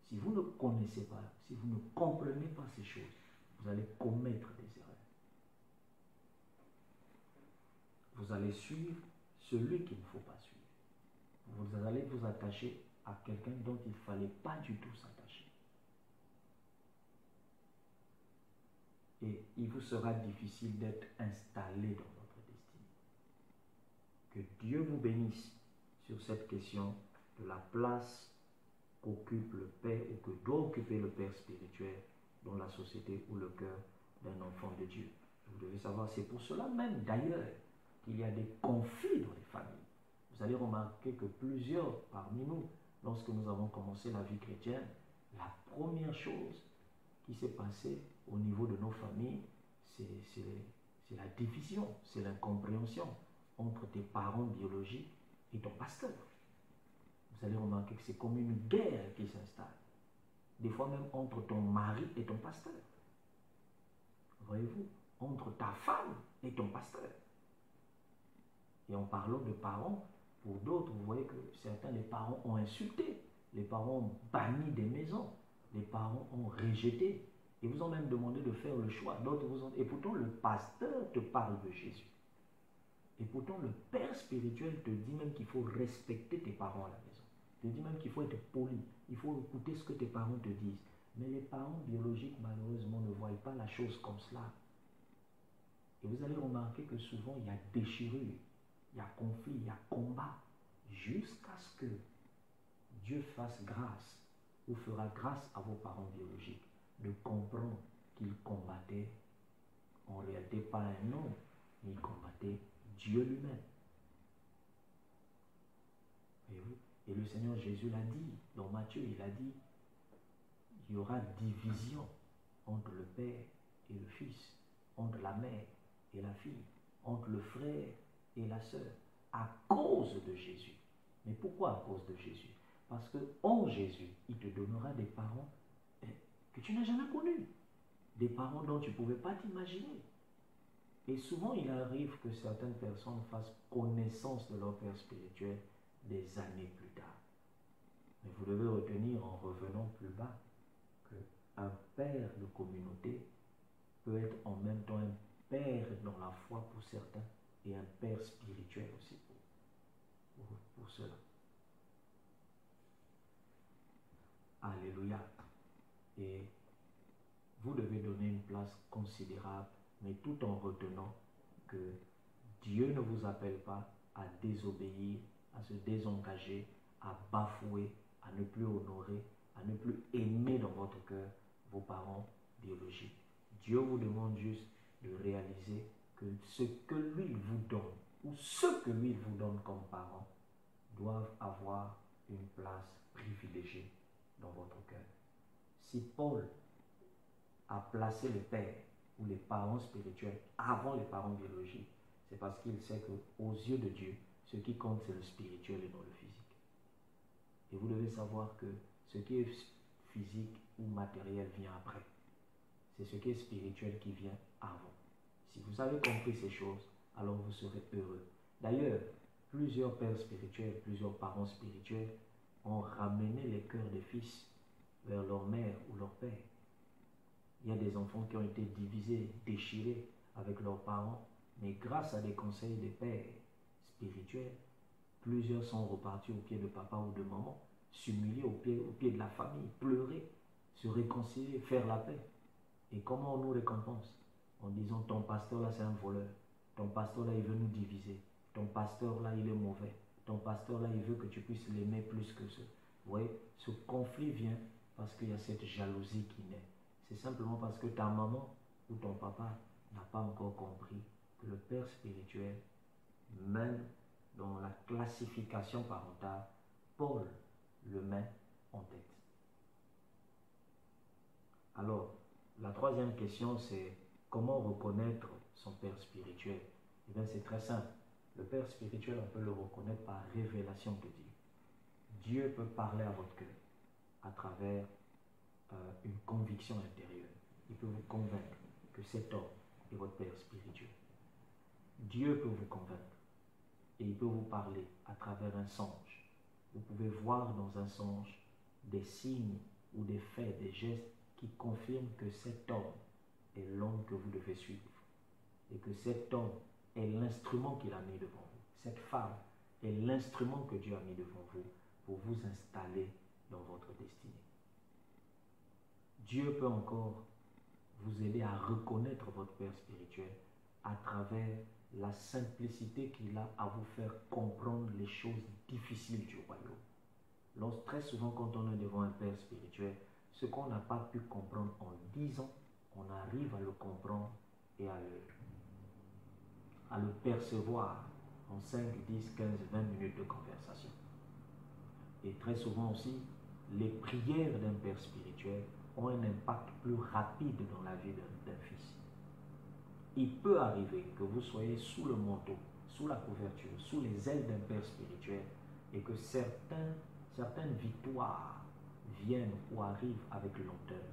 Si vous ne connaissez pas, si vous ne comprenez pas ces choses, vous allez commettre des erreurs. Vous allez suivre celui qu'il ne faut pas suivre. Vous allez vous attacher à quelqu'un dont il ne fallait pas du tout s'attacher. Et il vous sera difficile d'être installé dans votre destinée. Que Dieu vous bénisse sur cette question de la place qu'occupe le Père ou que doit occuper le Père spirituel dans la société ou le cœur d'un enfant de Dieu. Vous devez savoir, c'est pour cela même d'ailleurs qu'il y a des conflits dans les familles. Vous allez remarquer que plusieurs parmi nous, lorsque nous avons commencé la vie chrétienne, la première chose qui s'est passée au niveau de nos familles, c'est la division, c'est l'incompréhension entre tes parents biologiques et ton pasteur. Vous allez remarquer que c'est comme une guerre qui s'installe. Des fois même entre ton mari et ton pasteur. Voyez-vous, entre ta femme et ton pasteur. Et en parlant de parents, pour d'autres, vous voyez que certains des parents ont insulté, les parents ont banni des maisons, les parents ont rejeté, et vous ont même demandé de faire le choix. D'autres vous ont... Et pourtant, le pasteur te parle de Jésus. Et pourtant, le père spirituel te dit même qu'il faut respecter tes parents à la maison. Il te dit même qu'il faut être poli, il faut écouter ce que tes parents te disent. Mais les parents biologiques, malheureusement, ne voient pas la chose comme cela. Et vous allez remarquer que souvent, il y a déchirure, il y a conflit, il y a combat, jusqu'à ce que Dieu fasse grâce, ou fera grâce à vos parents biologiques, de comprendre qu'ils combattaient en réalité pas un homme, mais ils combattaient Dieu lui-même. Voyez-vous? Et le Seigneur Jésus l'a dit, dans Matthieu, il a dit, il y aura division entre le Père et le Fils, entre la mère et la fille, entre le frère et la sœur, à cause de Jésus. Mais pourquoi à cause de Jésus? Parce que en Jésus, il te donnera des parents que tu n'as jamais connus, des parents dont tu ne pouvais pas t'imaginer. Et souvent, il arrive que certaines personnes fassent connaissance de leur père spirituel des années plus tard. Mais vous devez retenir, en revenant plus bas, qu'un père de communauté peut être en même temps un père dans la foi pour certains et un père spirituel aussi pour cela. Alléluia. Et vous devez donner une place considérable, mais tout en retenant que Dieu ne vous appelle pas à désobéir, à se désengager, à bafouer, à ne plus honorer, à ne plus aimer dans votre cœur vos parents biologiques. Dieu vous demande juste de réaliser que ce que lui vous donne, ou ce que lui vous donne comme parents, doivent avoir une place privilégiée dans votre cœur. Si Paul a placé le père ou les parents spirituels avant les parents biologiques, c'est parce qu'il sait qu'aux yeux de Dieu, ce qui compte, c'est le spirituel et non le physique. Et vous devez savoir que ce qui est physique ou matériel vient après. C'est ce qui est spirituel qui vient avant. Si vous avez compris ces choses, alors vous serez heureux. D'ailleurs, plusieurs pères spirituels, plusieurs parents spirituels ont ramené les cœurs des fils vers leur mère ou leur père. Il y a des enfants qui ont été divisés, déchirés avec leurs parents, mais grâce à des conseils des pères spirituels, plusieurs sont repartis au pied de papa ou de maman, s'humilier au pied de la famille, pleurer, se réconcilier, faire la paix. Et comment on nous récompense? En disant, ton pasteur là c'est un voleur, ton pasteur là il veut nous diviser, ton pasteur là il est mauvais, ton pasteur là il veut que tu puisses l'aimer plus que ce. Vous voyez, ce conflit vient parce qu'il y a cette jalousie qui naît. C'est simplement parce que ta maman ou ton papa n'a pas encore compris que le père spirituel, même dans la classification parentale, Paul le met en tête. Alors, la troisième question, c'est comment reconnaître son père spirituel? Eh bien, c'est très simple. Le père spirituel, on peut le reconnaître par révélation de Dieu. Dieu peut parler à votre cœur à travers une conviction intérieure. Il peut vous convaincre que cet homme est votre père spirituel. Dieu peut vous convaincre et il peut vous parler à travers un songe. Vous pouvez voir dans un songe des signes ou des faits, des gestes qui confirment que cet homme est l'homme que vous devez suivre et que cet homme est l'instrument qu'il a mis devant vous. Cette femme est l'instrument que Dieu a mis devant vous pour vous installer dans votre destinée. Dieu peut encore vous aider à reconnaître votre père spirituel à travers la simplicité qu'il a à vous faire comprendre les choses difficiles du royaume. Très souvent, quand on est devant un père spirituel, ce qu'on n'a pas pu comprendre en 10 ans, on arrive à le comprendre et à le percevoir en 5, 10, 15, 20 minutes de conversation. Et très souvent aussi, les prières d'un père spirituel ont un impact plus rapide dans la vie d'un fils. Il peut arriver que vous soyez sous le manteau, sous la couverture, sous les ailes d'un père spirituel et que certaines victoires viennent ou arrivent avec lenteur.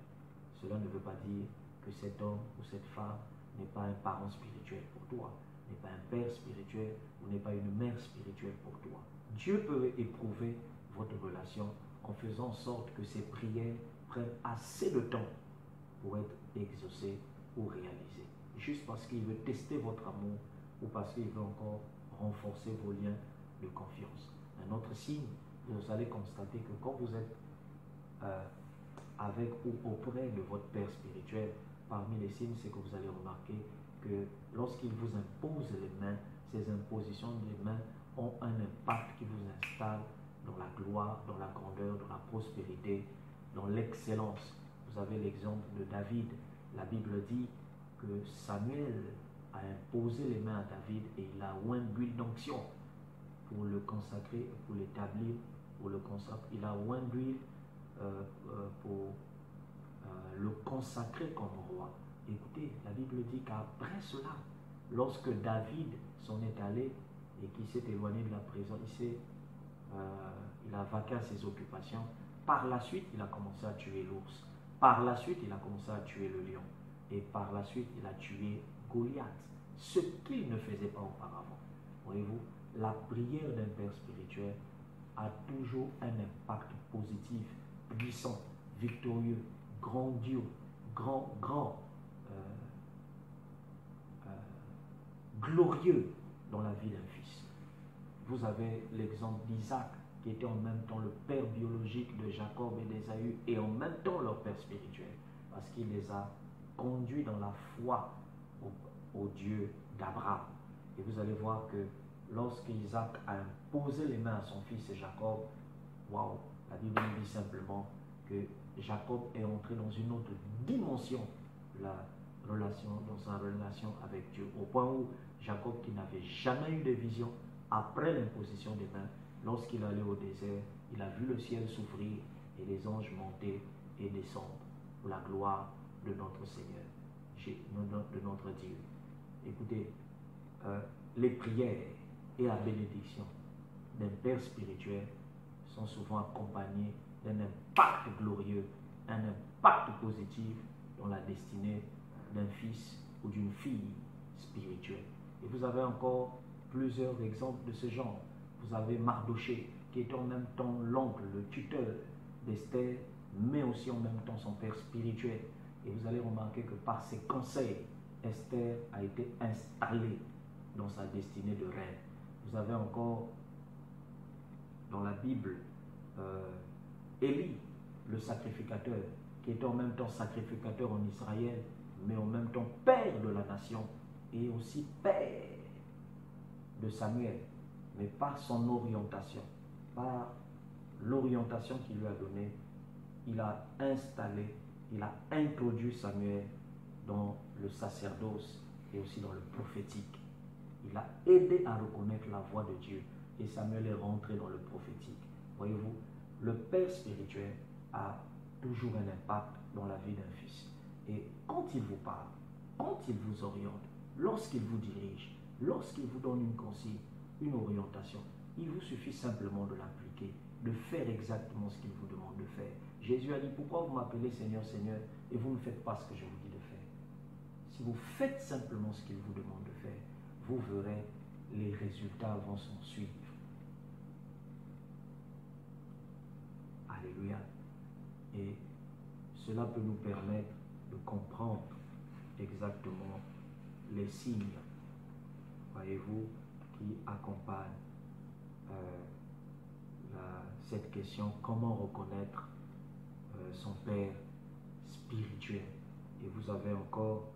Cela ne veut pas dire que cet homme ou cette femme n'est pas un parent spirituel pour toi, n'est pas un père spirituel ou n'est pas une mère spirituelle pour toi. Dieu peut éprouver votre relation en faisant en sorte que ces prières prennent assez de temps pour être exaucées ou réalisées. Juste parce qu'il veut tester votre amour ou parce qu'il veut encore renforcer vos liens de confiance. Un autre signe, vous allez constater que quand vous êtes avec ou auprès de votre père spirituel, parmi les signes, c'est que vous allez remarquer que lorsqu'il vous impose les mains, ces impositions des mains ont un impact qui vous installe dans la gloire, dans la grandeur, dans la prospérité, dans l'excellence. Vous avez l'exemple de David. La Bible dit que Samuel a imposé les mains à David et il a oint d'huile d'onction pour le consacrer, pour l'établir, pour le consacrer. Il a oint d'huile pour le consacrer comme roi. Écoutez, la Bible dit qu'après cela, lorsque David s'en est allé et qu'il s'est éloigné de la prison, il a vaqué à ses occupations. Par la suite, il a commencé à tuer l'ours. Par la suite, il a commencé à tuer le lion. Et par la suite, il a tué Goliath. Ce qu'il ne faisait pas auparavant. Voyez-vous, la prière d'un père spirituel a toujours un impact positif, puissant, victorieux, grandiose, glorieux dans la vie d'un fils. Vous avez l'exemple d'Isaac, qui était en même temps le père biologique de Jacob et d'Ésaü, et en même temps leur père spirituel, parce qu'il les a conduits dans la foi au Dieu d'Abraham. Et vous allez voir que lorsqu'Isaac a imposé les mains à son fils Jacob, waouh, la Bible dit simplement que Jacob est entré dans une autre dimension dans sa relation avec Dieu, au point où Jacob, qui n'avait jamais eu de vision, après l'imposition des mains, lorsqu'il allait au désert, il a vu le ciel s'ouvrir et les anges monter et descendre pour la gloire de notre Seigneur, de notre Dieu. Écoutez, les prières et la bénédiction d'un père spirituel sont souvent accompagnées d'un impact glorieux, un impact positif dans la destinée d'un fils ou d'une fille spirituelle. Et vous avez encore plusieurs exemples de ce genre. Vous avez Mardoché, qui est en même temps l'oncle, le tuteur d'Esther, mais aussi en même temps son père spirituel. Et vous allez remarquer que par ses conseils, Esther a été installée dans sa destinée de reine. Vous avez encore dans la Bible Élie, le sacrificateur, qui est en même temps sacrificateur en Israël, mais en même temps père de la nation et aussi père de Samuel, mais par son orientation, par l'orientation qu'il lui a donnée, il a installé, il a introduit Samuel dans le sacerdoce et aussi dans le prophétique. Il a aidé à reconnaître la voix de Dieu et Samuel est rentré dans le prophétique. Voyez-vous, le père spirituel a toujours un impact dans la vie d'un fils. Et quand il vous parle, quand il vous oriente, lorsqu'il vous dirige, lorsqu'il vous donne une consigne, une orientation, il vous suffit simplement de l'appliquer, de faire exactement ce qu'il vous demande de faire. Jésus a dit, pourquoi vous m'appelez Seigneur, Seigneur, et vous ne faites pas ce que je vous dis de faire? Si vous faites simplement ce qu'il vous demande de faire, vous verrez les résultats vont s'en suivre. Alléluia. Et cela peut nous permettre de comprendre exactement les signes, voyez-vous, qui accompagnent cette question, comment reconnaître son père spirituel. Et vous avez encore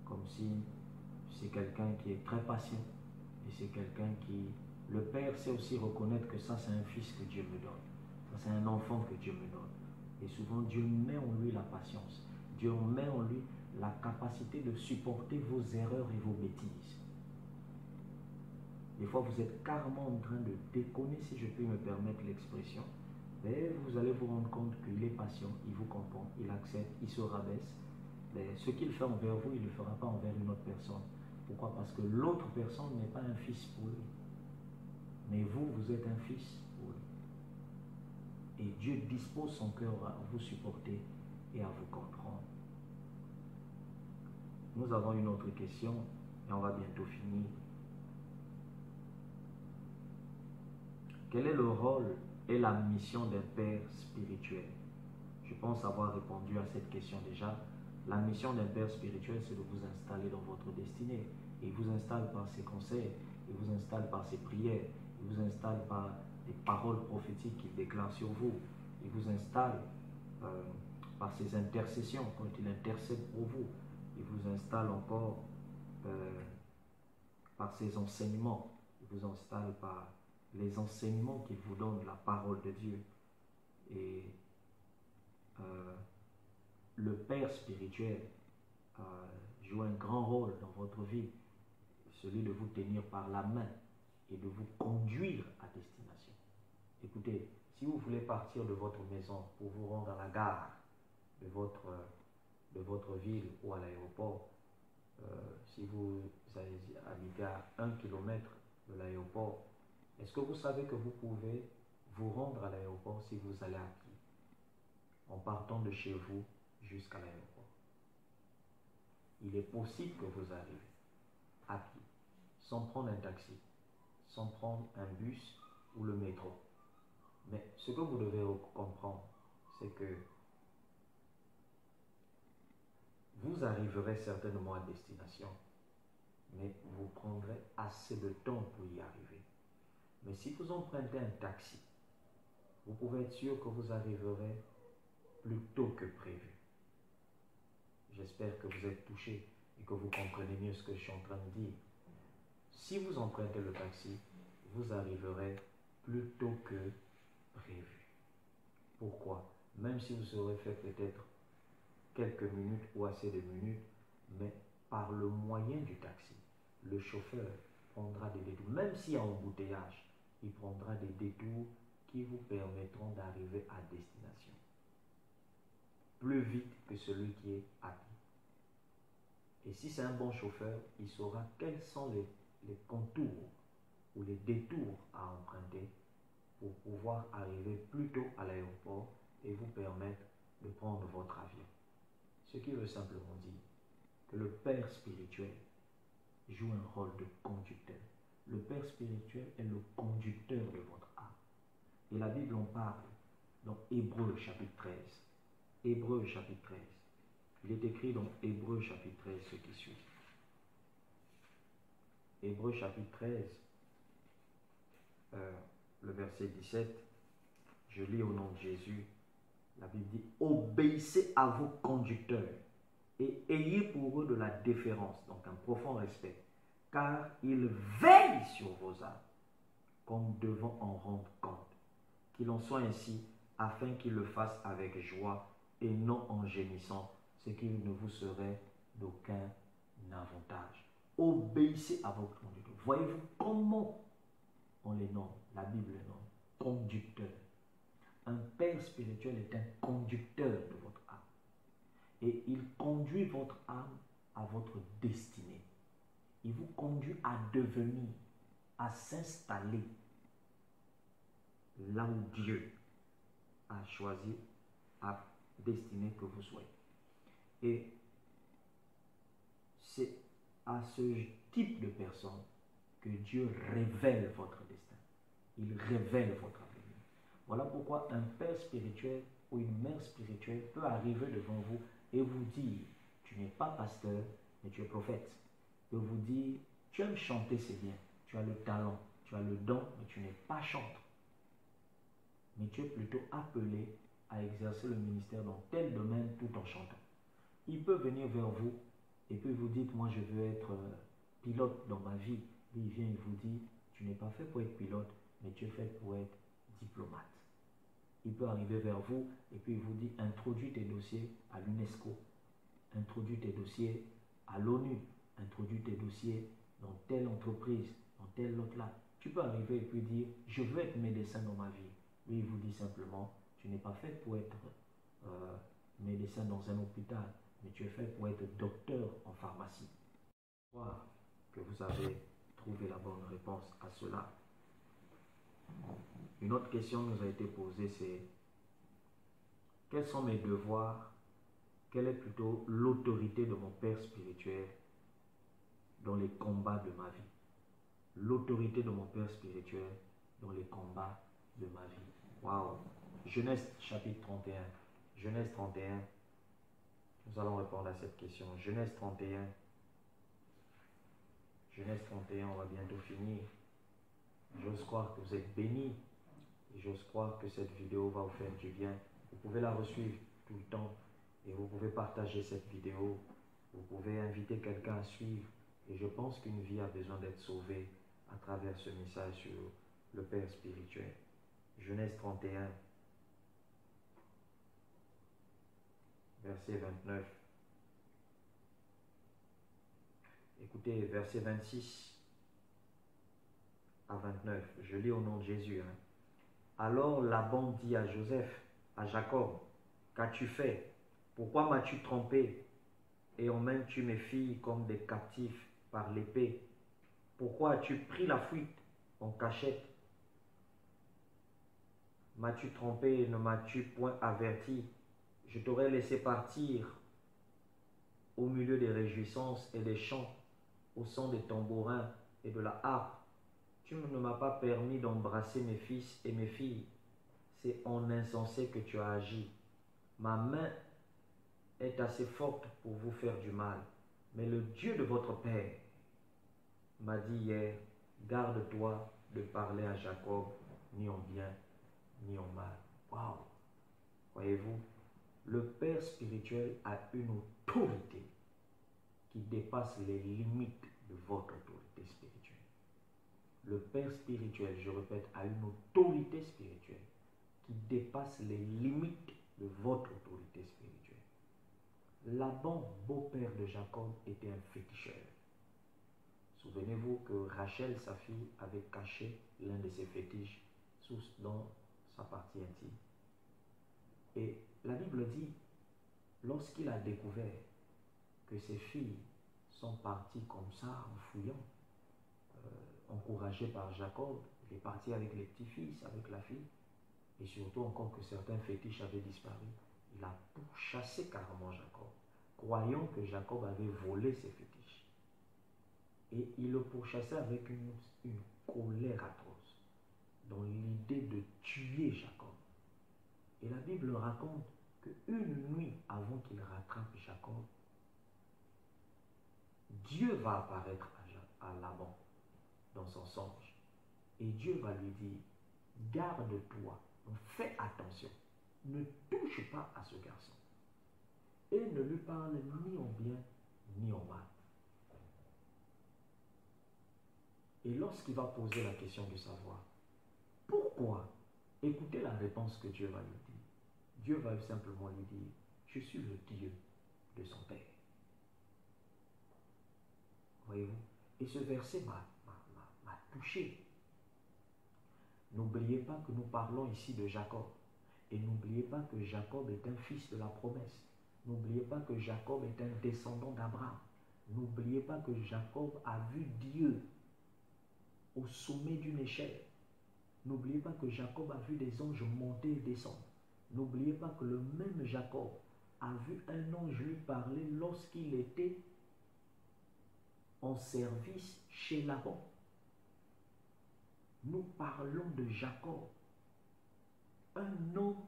comme si c'est quelqu'un qui est très patient et c'est quelqu'un qui... Le père sait aussi reconnaître que ça c'est un fils que Dieu me donne, ça c'est un enfant que Dieu me donne. Et souvent Dieu met en lui la patience, Dieu met en lui la capacité de supporter vos erreurs et vos bêtises. Des fois vous êtes carrément en train de déconner, si je puis me permettre l'expression, mais vous allez vous rendre compte qu'il est patient, il vous comprend, il accepte, il se rabaisse. Mais ce qu'il fait envers vous, il ne le fera pas envers une autre personne. Pourquoi? Parce que l'autre personne n'est pas un fils pour lui. Mais vous, vous êtes un fils pour lui. Et Dieu dispose son cœur à vous supporter et à vous comprendre. Nous avons une autre question et on va bientôt finir. Quel est le rôle et la mission d'un père spirituel? Je pense avoir répondu à cette question déjà. La mission d'un père spirituel, c'est de vous installer dans votre destinée. Il vous installe par ses conseils, il vous installe par ses prières, il vous installe par les paroles prophétiques qu'il déclare sur vous. Il vous installe par ses intercessions, quand il intercède pour vous. Il vous installe encore par ses enseignements. Il vous installe par les enseignements qu'il vous donne, la parole de Dieu. Et le père spirituel joue un grand rôle dans votre vie, celui de vous tenir par la main et de vous conduire à destination. Écoutez, si vous voulez partir de votre maison pour vous rendre à la gare de votre ville ou à l'aéroport, si vous habitez à 1 km de l'aéroport, est-ce que vous savez que vous pouvez vous rendre à l'aéroport si vous allez à pied, en partant de chez vous jusqu'à l'aéroport? Il est possible que vous arrivez à pied, sans prendre un taxi, sans prendre un bus ou le métro. Mais ce que vous devez comprendre, c'est que vous arriverez certainement à destination, mais vous prendrez assez de temps pour y arriver. Mais si vous empruntez un taxi, vous pouvez être sûr que vous arriverez plus tôt que prévu. J'espère que vous êtes touchés et que vous comprenez mieux ce que je suis en train de dire. Si vous empruntez le taxi, vous arriverez plus tôt que prévu. Pourquoi? Même si vous aurez fait peut-être quelques minutes ou assez de minutes, mais par le moyen du taxi, le chauffeur prendra des détours. Même s'il y a un embouteillage, il prendra des détours qui vous permettront d'arriver à destination plus vite que celui qui est à pied. Et si c'est un bon chauffeur, il saura quels sont les contours ou les détours à emprunter pour pouvoir arriver plus tôt à l'aéroport et vous permettre de prendre votre avion. Ce qui veut simplement dire que le père spirituel joue un rôle de conducteur. Le père spirituel est le conducteur de votre âme. Et la Bible en parle dans Hébreux chapitre 13. Hébreux chapitre 13. Il est écrit dans Hébreux chapitre 13 ce qui suit. Hébreux chapitre 13, le verset 17, je lis au nom de Jésus. La Bible dit, obéissez à vos conducteurs et ayez pour eux de la déférence, donc un profond respect, car ils veillent sur vos âmes, comme devant en rendre compte. Qu'il en soit ainsi, afin qu'ils le fassent avec joie et non en gémissant, ce qui ne vous serait d'aucun avantage. Obéissez à vos conducteurs. Voyez-vous comment on les nomme? La Bible les nomme conducteurs. Un père spirituel est un conducteur de votre âme. Et il conduit votre âme à votre destinée. Il vous conduit à devenir, à s'installer là où Dieu a choisi, à destiné que vous soyez. Et c'est à ce type de personne que Dieu révèle votre destin. Il révèle votre avenir. Voilà pourquoi un père spirituel ou une mère spirituelle peut arriver devant vous et vous dire, tu n'es pas pasteur, mais tu es prophète. Et vous dire, tu aimes chanter, c'est bien, tu as le talent, tu as le don, mais tu n'es pas chanteur. Mais tu es plutôt appelé à exercer le ministère dans tel domaine tout en chantant. Il peut venir vers vous et puis vous dites, moi je veux être pilote dans ma vie. Lui, il vient, il vous dit, tu n'es pas fait pour être pilote, mais tu es fait pour être diplomate. Il peut arriver vers vous et puis il vous dit, introduis tes dossiers à l'UNESCO, introduis tes dossiers à l'ONU, introduis tes dossiers dans telle entreprise, dans telle autre là. Tu peux arriver et puis dire, je veux être médecin dans ma vie. Lui, il vous dit simplement, tu n'es pas fait pour être médecin dans un hôpital, mais tu es fait pour être docteur en pharmacie. Voir que vous avez trouvé la bonne réponse à cela. Une autre question nous a été posée, c'est quels sont mes devoirs? Quelle est plutôt l'autorité de mon père spirituel dans les combats de ma vie? L'autorité de mon père spirituel dans les combats de ma vie. Waouh! Genèse chapitre 31. Genèse 31. Nous allons répondre à cette question. Genèse 31. Genèse 31, on va bientôt finir. J'ose croire que vous êtes bénis. Et j'ose croire que cette vidéo va vous faire du bien. Vous pouvez la resuivre tout le temps. Et vous pouvez partager cette vidéo. Vous pouvez inviter quelqu'un à suivre. Et je pense qu'une vie a besoin d'être sauvée à travers ce message sur le Père spirituel. Genèse 31, verset 29. Écoutez, verset 26 à 29. Je lis au nom de Jésus. Alors Laban dit à Joseph, à Jacob, qu'as-tu fait? Pourquoi m'as-tu trompé et emmènes-tu mes filles comme des captifs par l'épée? Pourquoi as-tu pris la fuite en cachette? M'as-tu trompé et ne m'as-tu point averti? Je t'aurais laissé partir au milieu des réjouissances et des chants, au son des tambourins et de la harpe. Tu ne m'as pas permis d'embrasser mes fils et mes filles. C'est en insensé que tu as agi. Ma main est assez forte pour vous faire du mal. Mais le Dieu de votre père m'a dit hier, garde-toi de parler à Jacob, ni en bien, ni en mal. Waouh! Voyez-vous, le Père spirituel a une autorité qui dépasse les limites de votre autorité spirituelle. Le Père spirituel, je répète, a une autorité spirituelle qui dépasse les limites de votre autorité spirituelle. Laban, beau-père de Jacob, était un féticheur. Souvenez-vous que Rachel, sa fille, avait caché l'un de ses fétiches dans sa partie intime. Et la Bible dit, lorsqu'il a découvert que ses filles sont parties comme ça en fouillant, encouragées par Jacob, il est parti avec les petits-fils, avec la fille, et surtout encore que certains fétiches avaient disparu. Il a pourchassé carrément Jacob, croyant que Jacob avait volé ses fétiches. Et il le pourchassait avec une colère atroce, dans l'idée de tuer Jacob. Et la Bible raconte qu'une nuit avant qu'il rattrape Jacob, Dieu va apparaître à Laban dans son songe. Et Dieu va lui dire, garde-toi, fais attention, ne touche pas à ce garçon. Et ne lui parle ni en bien, ni en mal. Et lorsqu'il va poser la question de savoir, pourquoi? Écoutez la réponse que Dieu va lui dire. Dieu va simplement lui dire, je suis le Dieu de son père. Voyez-vous? Et ce verset m'a touché. N'oubliez pas que nous parlons ici de Jacob. Et n'oubliez pas que Jacob est un fils de la promesse. N'oubliez pas que Jacob est un descendant d'Abraham. N'oubliez pas que Jacob a vu Dieu au sommet d'une échelle. N'oubliez pas que Jacob a vu des anges monter et descendre. N'oubliez pas que le même Jacob a vu un ange lui parler lorsqu'il était en service chez Laban. Nous parlons de Jacob, un homme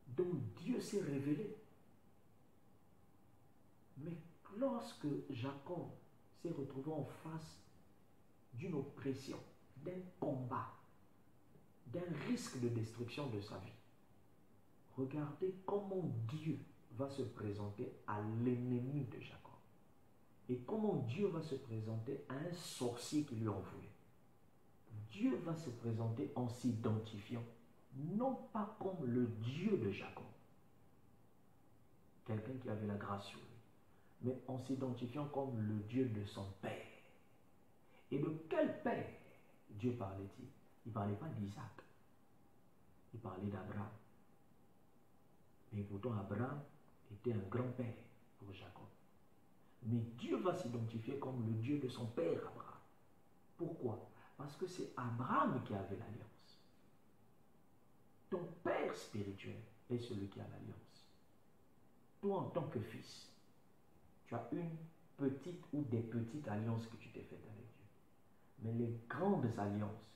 dont Dieu s'est révélé. Mais lorsque Jacob s'est retrouvé en face d'une oppression, d'un combat, d'un risque de destruction de sa vie, regardez comment Dieu va se présenter à l'ennemi de Jacob. Et comment Dieu va se présenter à un sorcier qui lui a envoyé? Dieu va se présenter en s'identifiant, non pas comme le Dieu de Jacob, quelqu'un qui avait la grâce sur lui, mais en s'identifiant comme le Dieu de son père. Et de quel père Dieu parlait-il? Il ne parlait pas d'Isaac, il parlait d'Abraham. Mais pourtant Abraham était un grand-père pour Jacob. Mais Dieu va s'identifier comme le Dieu de son père Abraham. Pourquoi? Parce que c'est Abraham qui avait l'alliance. Ton père spirituel est celui qui a l'alliance. Toi, en tant que fils, tu as une petite ou des petites alliances que tu t'es faites avec Dieu. Mais les grandes alliances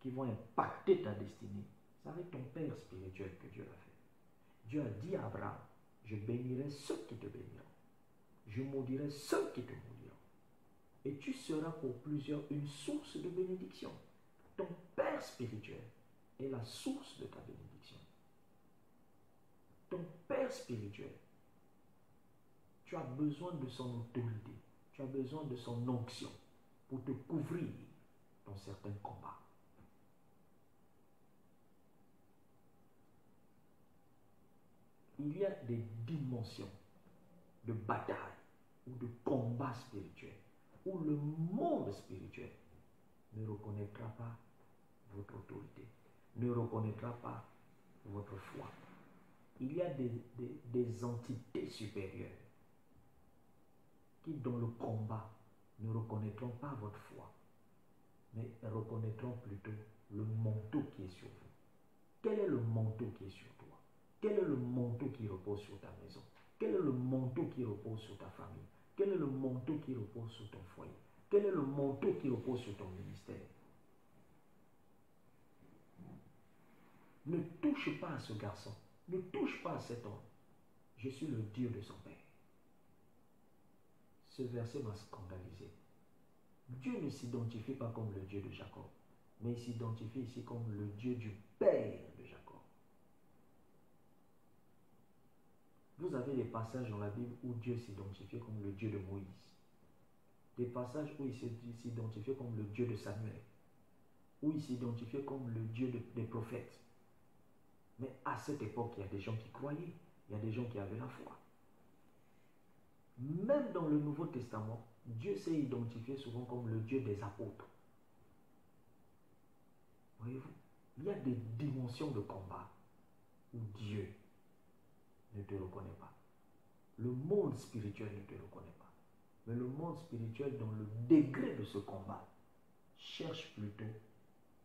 qui vont impacter ta destinée, c'est avec ton père spirituel que Dieu l'a fait. Dieu a dit à Abraham, je bénirai ceux qui te béniront. Je maudirai ceux qui te maudiront. Et tu seras pour plusieurs une source de bénédiction. Ton père spirituel est la source de ta bénédiction. Ton père spirituel, tu as besoin de son autorité, tu as besoin de son onction pour te couvrir dans certains combats. Il y a des dimensions de bataille ou de combat spirituel où le monde spirituel ne reconnaîtra pas votre autorité, ne reconnaîtra pas votre foi. Il y a des entités supérieures qui, dans le combat, ne reconnaîtront pas votre foi, mais reconnaîtront plutôt le manteau qui est sur vous. Quel est le manteau qui est sur toi? Quel est le manteau qui repose sur ta maison? Quel est le manteau qui repose sur ta famille? Quel est le manteau qui repose sur ton foyer? Quel est le manteau qui repose sur ton ministère? Ne touche pas à ce garçon. Ne touche pas à cet homme. Je suis le Dieu de son père. Ce verset m'a scandalisé. Dieu ne s'identifie pas comme le Dieu de Jacob, mais il s'identifie ici comme le Dieu du père de Jacob. Vous avez des passages dans la Bible où Dieu s'identifiait comme le Dieu de Moïse. Des passages où il s'identifiait comme le Dieu de Samuel. Où il s'identifiait comme le Dieu des prophètes. Mais à cette époque, il y a des gens qui croyaient. Il y a des gens qui avaient la foi. Même dans le Nouveau Testament, Dieu s'est identifié souvent comme le Dieu des apôtres. Voyez-vous, il y a des dimensions de combat où Dieu ne te reconnaît pas. Le monde spirituel ne te reconnaît pas. Mais le monde spirituel, dans le degré de ce combat, cherche plutôt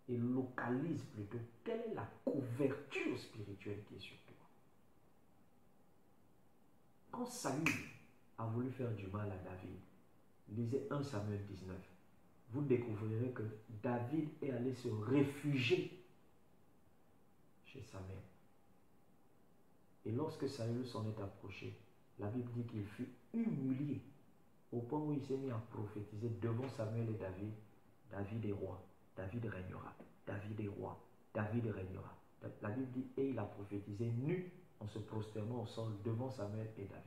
et localise plutôt quelle est la couverture spirituelle qui est sur toi. Quand Saül a voulu faire du mal à David, lisez 1 Samuel 19, vous découvrirez que David est allé se réfugier chez Samuel. Et lorsque Saül s'en est approché, la Bible dit qu'il fut humilié au point où il s'est mis à prophétiser devant Samuel et David. David est roi, David régnera, David est roi, David régnera. La Bible dit, et il a prophétisé nu en se prosternant au sol devant Samuel et David.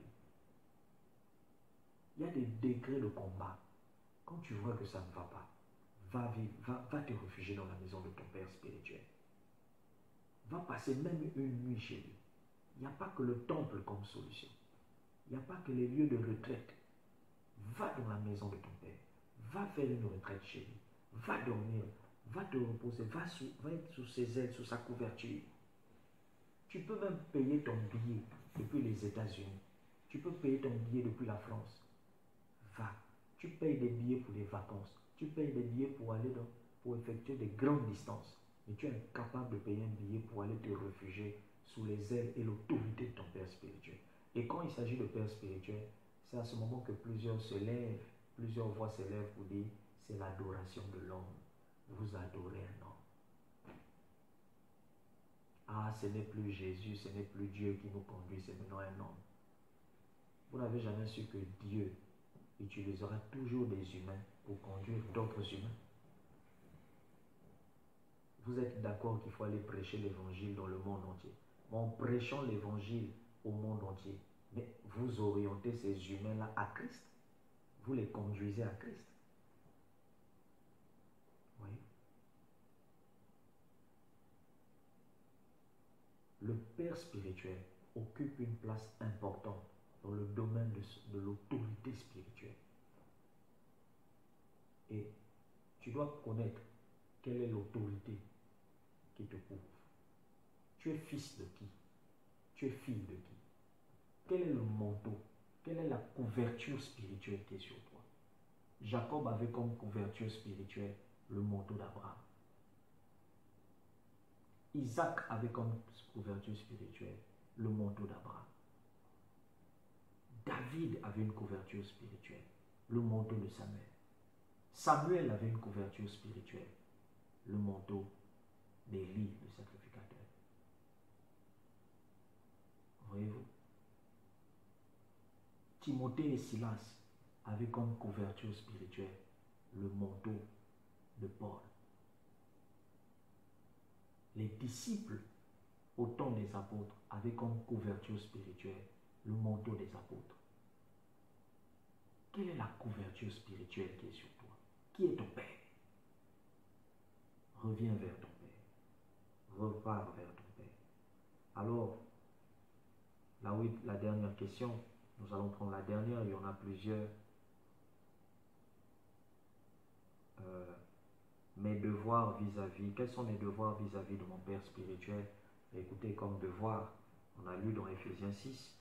Il y a des degrés de combat. Quand tu vois que ça ne va pas, va te réfugier dans la maison de ton père spirituel. Va passer même une nuit chez lui. Il n'y a pas que le temple comme solution. Il n'y a pas que les lieux de retraite. Va dans la maison de ton père. Va faire une retraite chez lui. Va dormir. Va te reposer. Va être sous ses ailes, sous sa couverture. Tu peux même payer ton billet depuis les États-Unis. Tu peux payer ton billet depuis la France. Va. Tu payes des billets pour les vacances. Tu payes des billets pour aller pour effectuer des grandes distances. Mais tu es incapable de payer un billet pour aller te réfugier sous les ailes et l'autorité de ton père spirituel. Et quand il s'agit de père spirituel, c'est à ce moment que plusieurs se lèvent, plusieurs voix se lèvent pour dire c'est l'adoration de l'homme. Vous adorez un homme. Ah, ce n'est plus Jésus, ce n'est plus Dieu qui nous conduit, c'est maintenant un homme. Vous n'avez jamais su que Dieu utilisera toujours des humains pour conduire d'autres humains. Vous êtes d'accord qu'il faut aller prêcher l'évangile dans le monde entier. Mais en prêchant l'évangile au monde entier, mais vous orientez ces humains-là à Christ. vous les conduisez à Christ. Oui. Le père spirituel occupe une place importante dans le domaine de l'autorité spirituelle. Et tu dois connaître quelle est l'autorité qui te couvre. Tu es fils de qui? Tu es fille de qui? Quel est le manteau? Quelle est la couverture spirituelle qui est sur toi? Jacob avait comme couverture spirituelle le manteau d'Abraham. Isaac avait comme couverture spirituelle le manteau d'Abraham. David avait une couverture spirituelle, le manteau de Samuel. Samuel avait une couverture spirituelle, le manteau d'Élie, le sacrificateur. Voyez-vous? Timothée et Silas avaient comme couverture spirituelle le manteau de Paul. Les disciples, au temps des apôtres, avaient comme couverture spirituelle le manteau des apôtres. Quelle est la couverture spirituelle qui est sur toi? Qui est ton Père? Reviens vers ton Père. Repars vers ton Père. Alors, la dernière question, nous allons prendre la dernière, il y en a plusieurs. Mes devoirs vis-à-vis, quels sont mes devoirs vis-à-vis de mon Père spirituel? Écoutez, comme devoir, on a lu dans Éphésiens 6,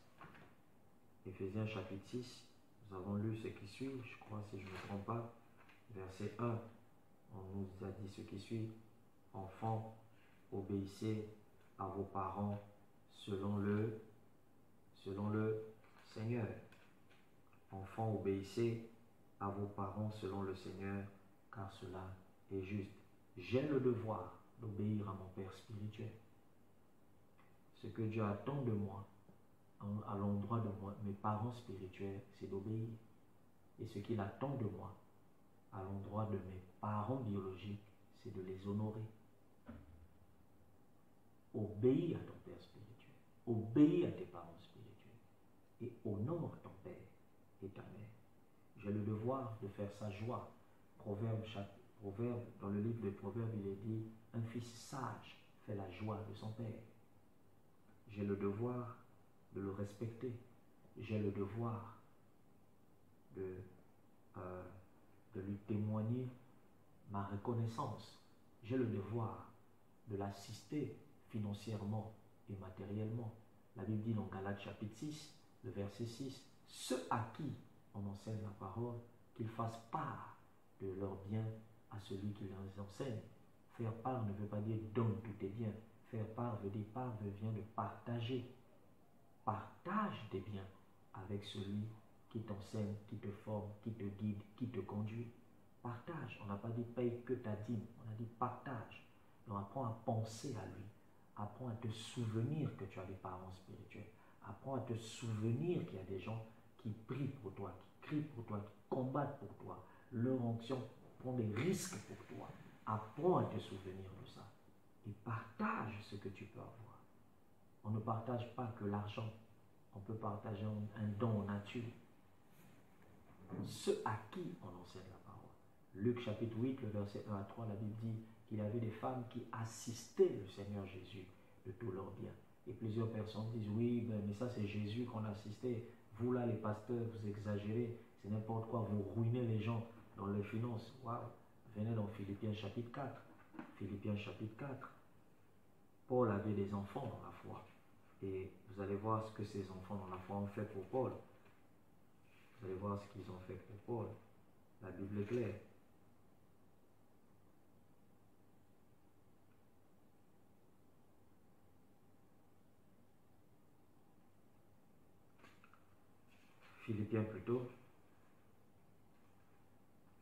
Éphésiens chapitre 6, nous avons lu ce qui suit, je crois, si je ne me trompe pas, verset 1, on nous a dit ce qui suit: enfants, obéissez à vos parents selon le Seigneur. Enfants, obéissez à vos parents selon le Seigneur, car cela est juste. J'ai le devoir d'obéir à mon Père spirituel. Ce que Dieu attend de moi, à l'endroit de moi, mes parents spirituels, c'est d'obéir. Et ce qu'il attend de moi, à l'endroit de mes parents biologiques, c'est de les honorer. Obéis à ton Père spirituel. Obéis à tes parents spirituels. Et honore ton Père et ta mère. J'ai le devoir de faire sa joie. Proverbe, dans le livre des Proverbes, il est dit: un fils sage fait la joie de son père. J'ai le devoir de le respecter. J'ai le devoir de lui témoigner ma reconnaissance. J'ai le devoir de l'assister financièrement et matériellement. La Bible dit dans Galates chapitre 6, le verset 6, ceux à qui on enseigne la parole, qu'ils fassent part de leurs biens à celui qui les enseigne. Faire part ne veut pas dire donne tous tes biens. Faire part veut dire vient de partager. Partage tes biens avec celui qui t'enseigne, qui te forme, qui te guide, qui te conduit. Partage. On n'a pas dit paye que ta dîme. On a dit partage. Donc apprends à penser à lui. Apprends à te souvenir que tu as des parents spirituels. Apprends à te souvenir qu'il y a des gens qui prient pour toi, qui crient pour toi, qui combattent pour toi. Leur onction prend des risques pour toi. Apprends à te souvenir de ça. Et partage ce que tu peux avoir. On ne partage pas que l'argent. On peut partager un don en nature. Ceux à qui on enseigne la parole. Luc chapitre 8, le verset 1 à 3, la Bible dit qu'il y avait des femmes qui assistaient le Seigneur Jésus de tous leurs biens. Et plusieurs personnes disent: oui, mais ça c'est Jésus qu'on assistait. Vous là, les pasteurs, vous exagérez. C'est n'importe quoi. Vous ruinez les gens dans les finances. Waouh! Venez dans Philippiens chapitre 4. Philippiens chapitre 4. Paul avait des enfants dans la foi. Et vous allez voir ce que ces enfants dans la foi ont fait pour Paul. Vous allez voir ce qu'ils ont fait pour Paul. La Bible est claire. Philippiens plutôt.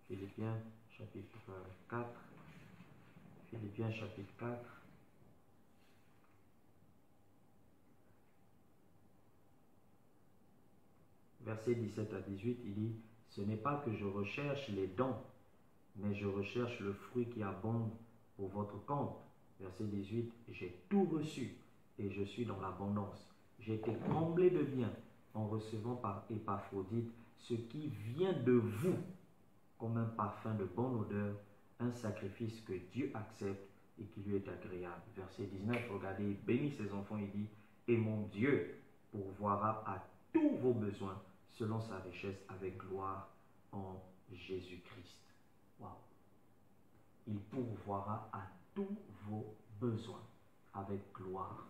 Philippiens chapitre 4. Philippiens chapitre 4. Verset 17 à 18, il dit: ce n'est pas que je recherche les dons, mais je recherche le fruit qui abonde pour votre compte. Verset 18, j'ai tout reçu et je suis dans l'abondance. J'ai été comblé de biens en recevant par Épaphrodite ce qui vient de vous comme un parfum de bonne odeur, un sacrifice que Dieu accepte et qui lui est agréable. Verset 19, regardez, il bénit ses enfants, il dit, et mon Dieu pourvoira à tous vos besoins selon sa richesse avec gloire en Jésus-Christ. Wow. Il pourvoira à tous vos besoins avec gloire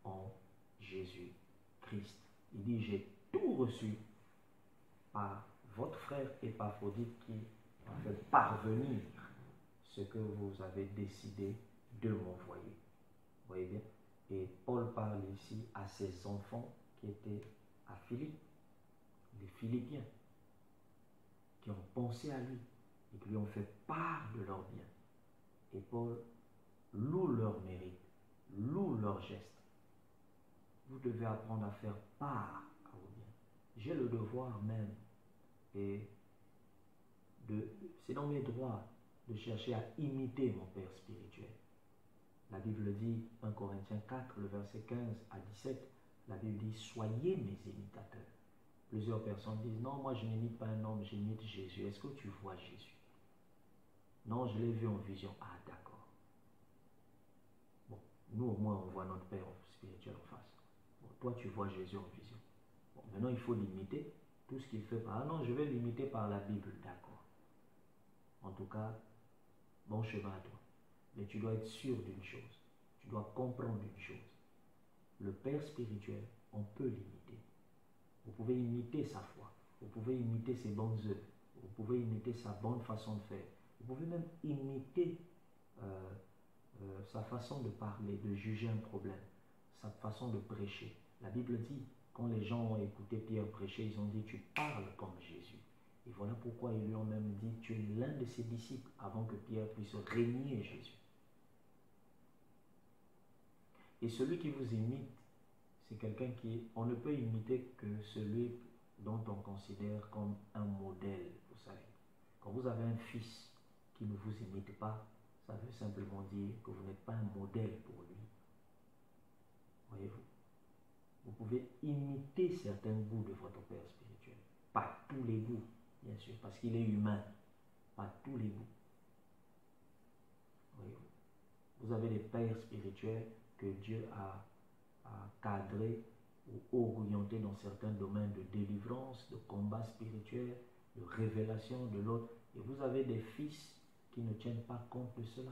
en Jésus-Christ. Il dit, j'ai tout reçu par votre frère Épaphrodite qui m'a fait parvenir ce que vous avez décidé de m'envoyer. Vous voyez bien? Et Paul parle ici à ses enfants qui étaient à Philippe, les Philippiens, qui ont pensé à lui et qui lui ont fait part de leurs biens. Et Paul loue leur mérite, loue leurs gestes. Vous devez apprendre à faire part à vos biens. J'ai le devoir même, et c'est dans mes droits de chercher à imiter mon Père spirituel. La Bible dit, 1 Corinthiens 4, le verset 15 à 17, la Bible dit, soyez mes imitateurs. Plusieurs personnes disent, non, moi je n'imite pas un homme, j'imite Jésus. Est-ce que tu vois Jésus? Non, je l'ai vu en vision. Ah, d'accord. Bon, nous au moins on voit notre Père spirituel en face. Bon, toi tu vois Jésus en vision. Bon, maintenant il faut l'imiter. Tout ce qu'il fait par... Ah non, je vais l'imiter par la Bible, d'accord. En tout cas, bon chemin à toi. Mais tu dois être sûr d'une chose. Tu dois comprendre une chose. Le Père spirituel, on peut l'imiter. Vous pouvez imiter sa foi. Vous pouvez imiter ses bonnes œuvres. Vous pouvez imiter sa bonne façon de faire. Vous pouvez même imiter sa façon de parler, de juger un problème, sa façon de prêcher. La Bible dit, quand les gens ont écouté Pierre prêcher, ils ont dit, tu parles comme Jésus. Et voilà pourquoi ils lui ont même dit, tu es l'un de ses disciples avant que Pierre puisse régner Jésus. Et celui qui vous imite, c'est quelqu'un qui, on ne peut imiter que celui dont on considère comme un modèle, vous savez. Quand vous avez un fils qui ne vous imite pas, ça veut simplement dire que vous n'êtes pas un modèle pour lui. Voyez-vous? Vous pouvez imiter certains goûts de votre Père spirituel. Pas tous les goûts, bien sûr, parce qu'il est humain. Pas tous les goûts. Voyez-vous? Vous avez des pères spirituels que Dieu a cadrés ou orientés dans certains domaines de délivrance, de combat spirituel, de révélation de l'autre. Et vous avez des fils qui ne tiennent pas compte de cela.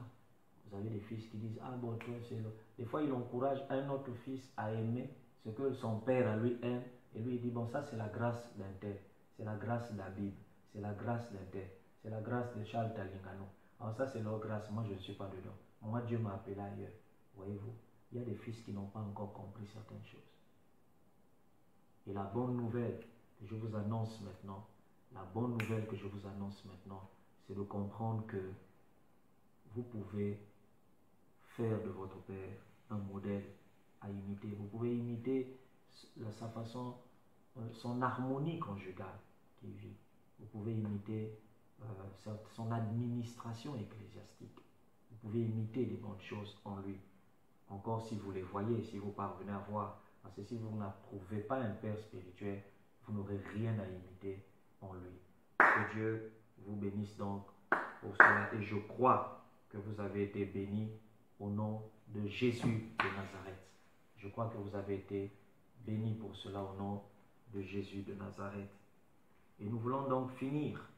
Vous avez des fils qui disent, ah bon, toi c'est le... Des fois, il encourage un autre fils à aimer ce que son père à lui aime. Et lui, il dit, bon, ça c'est la grâce d'un tel. C'est la grâce de la Bible. C'est la grâce d'un tel. C'est la grâce de Charles Talingano. Alors ça c'est leur grâce. Moi, je ne suis pas dedans. Moi, Dieu m'a appelé ailleurs. Voyez-vous? Il y a des fils qui n'ont pas encore compris certaines choses. Et la bonne nouvelle que je vous annonce maintenant, c'est de comprendre que vous pouvez faire de votre Père un modèle à imiter. Vous pouvez imiter sa façon, son harmonie conjugale qui vit. Vous pouvez imiter son administration ecclésiastique. Vous pouvez imiter des bonnes choses en lui. Encore si vous les voyez, si vous parvenez à voir. Parce que si vous n'approuvez pas un Père spirituel, vous n'aurez rien à imiter en lui. Que Dieu vous bénisse donc pour cela. Et je crois que vous avez été bénis au nom de Jésus de Nazareth. Je crois que vous avez été bénis pour cela au nom de Jésus de Nazareth. Et nous voulons donc finir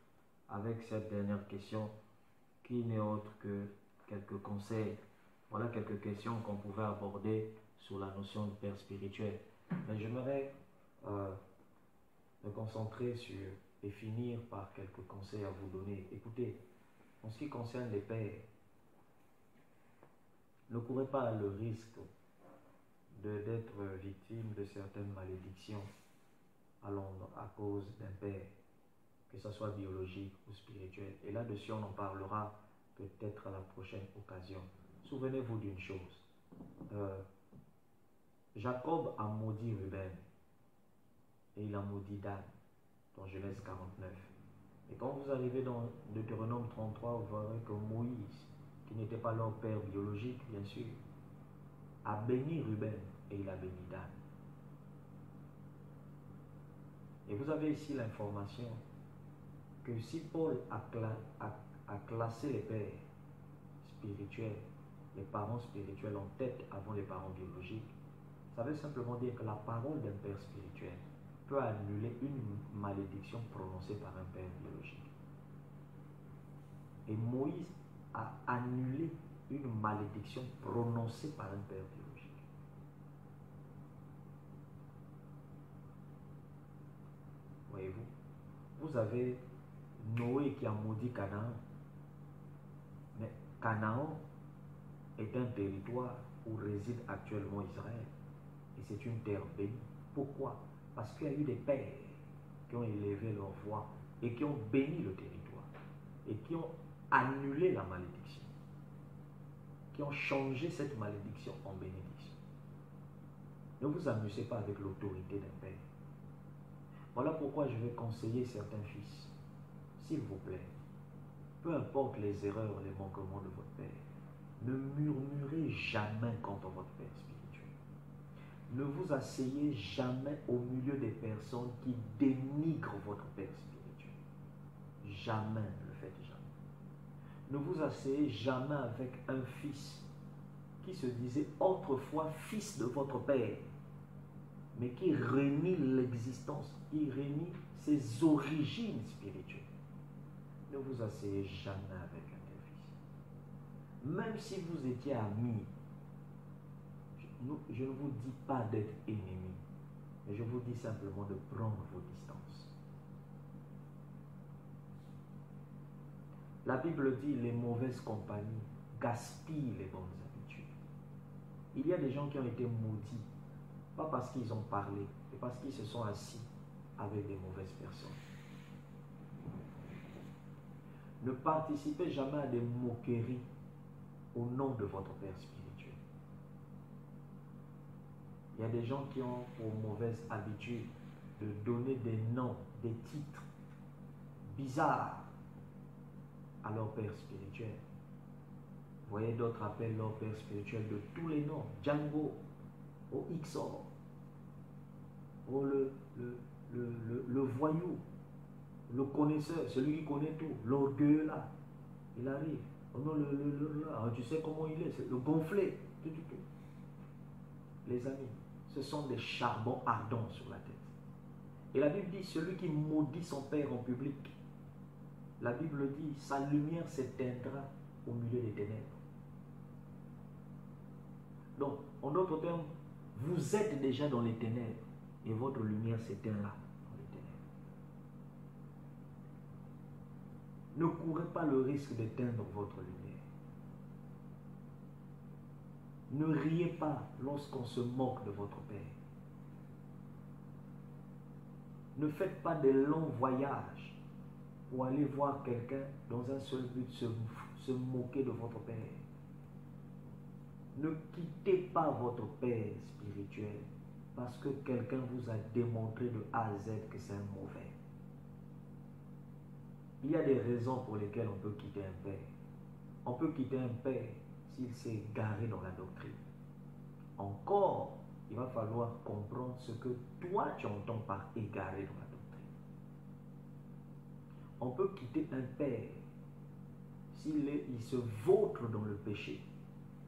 avec cette dernière question qui n'est autre que quelques conseils. Voilà quelques questions qu'on pouvait aborder sur la notion de Père spirituel. Mais j'aimerais me concentrer sur et finir par quelques conseils à vous donner. Écoutez, en ce qui concerne les pères, ne courez pas le risque d'être victime de certaines malédictions à cause d'un père, que ce soit biologique ou spirituel. Et là-dessus, on en parlera peut-être à la prochaine occasion. Souvenez-vous d'une chose. Jacob a maudit Ruben et il a maudit Dan dans Genèse 49. Et quand vous arrivez dans Deutéronome 33, vous verrez que Moïse, qui n'était pas leur père biologique, bien sûr, a béni Ruben et il a béni Dan. Et vous avez ici l'information que si Paul a classé les pères spirituels, les parents spirituels en tête avant les parents biologiques, ça veut simplement dire que la parole d'un père spirituel peut annuler une malédiction prononcée par un père biologique. Et Moïse a annulé une malédiction prononcée par un père biologique. Voyez-vous, vous avez Noé qui a maudit Canaan. Mais Canaan est un territoire où réside actuellement Israël. Et c'est une terre bénie. Pourquoi? Parce qu'il y a eu des pères qui ont élevé leur voix et qui ont béni le territoire. Et qui ont annulé la malédiction. Qui ont changé cette malédiction en bénédiction. Ne vous amusez pas avec l'autorité d'un père. Voilà pourquoi je vais conseiller certains fils. S'il vous plaît, peu importe les erreurs, les manquements de votre père, ne murmurez jamais contre votre père spirituel. Ne vous asseyez jamais au milieu des personnes qui dénigrent votre père spirituel. Jamais, ne le faites jamais. Ne vous asseyez jamais avec un fils qui se disait autrefois fils de votre père, mais qui renie l'existence, qui renie ses origines spirituelles. Ne vous asseyez jamais avec un tel fils. Même si vous étiez amis, je ne vous dis pas d'être ennemis, mais je vous dis simplement de prendre vos distances. La Bible dit les mauvaises compagnies gaspillent les bonnes habitudes. Il y a des gens qui ont été maudits, pas parce qu'ils ont parlé, mais parce qu'ils se sont assis avec des mauvaises personnes. Ne participez jamais à des moqueries au nom de votre père spirituel. Il y a des gens qui ont pour mauvaise habitude de donner des noms, des titres bizarres à leur père spirituel. Vous voyez, d'autres appellent leur père spirituel de tous les noms. Django, au Xor, au le voyou, le connaisseur, celui qui connaît tout, l'orgueilleux là, il arrive. Oh non, tu sais comment il est, c'est le gonflé, tout. Les amis, ce sont des charbons ardents sur la tête. Et la Bible dit, celui qui maudit son père en public, la Bible dit, sa lumière s'éteindra au milieu des ténèbres. Donc, en d'autres termes, vous êtes déjà dans les ténèbres et votre lumière s'éteindra dans les ténèbres. Ne courez pas le risque d'éteindre votre lumière. Ne riez pas lorsqu'on se moque de votre père. Ne faites pas de longs voyages pour aller voir quelqu'un dans un seul but, se moquer de votre père. Ne quittez pas votre père spirituel parce que quelqu'un vous a démontré de A à Z que c'est un mauvais. Il y a des raisons pour lesquelles on peut quitter un père. On peut quitter un père s'il s'est garé dans la doctrine. Encore, il va falloir comprendre ce que toi tu entends par égaré dans la doctrine. On peut quitter un père s'il se vautre dans le péché,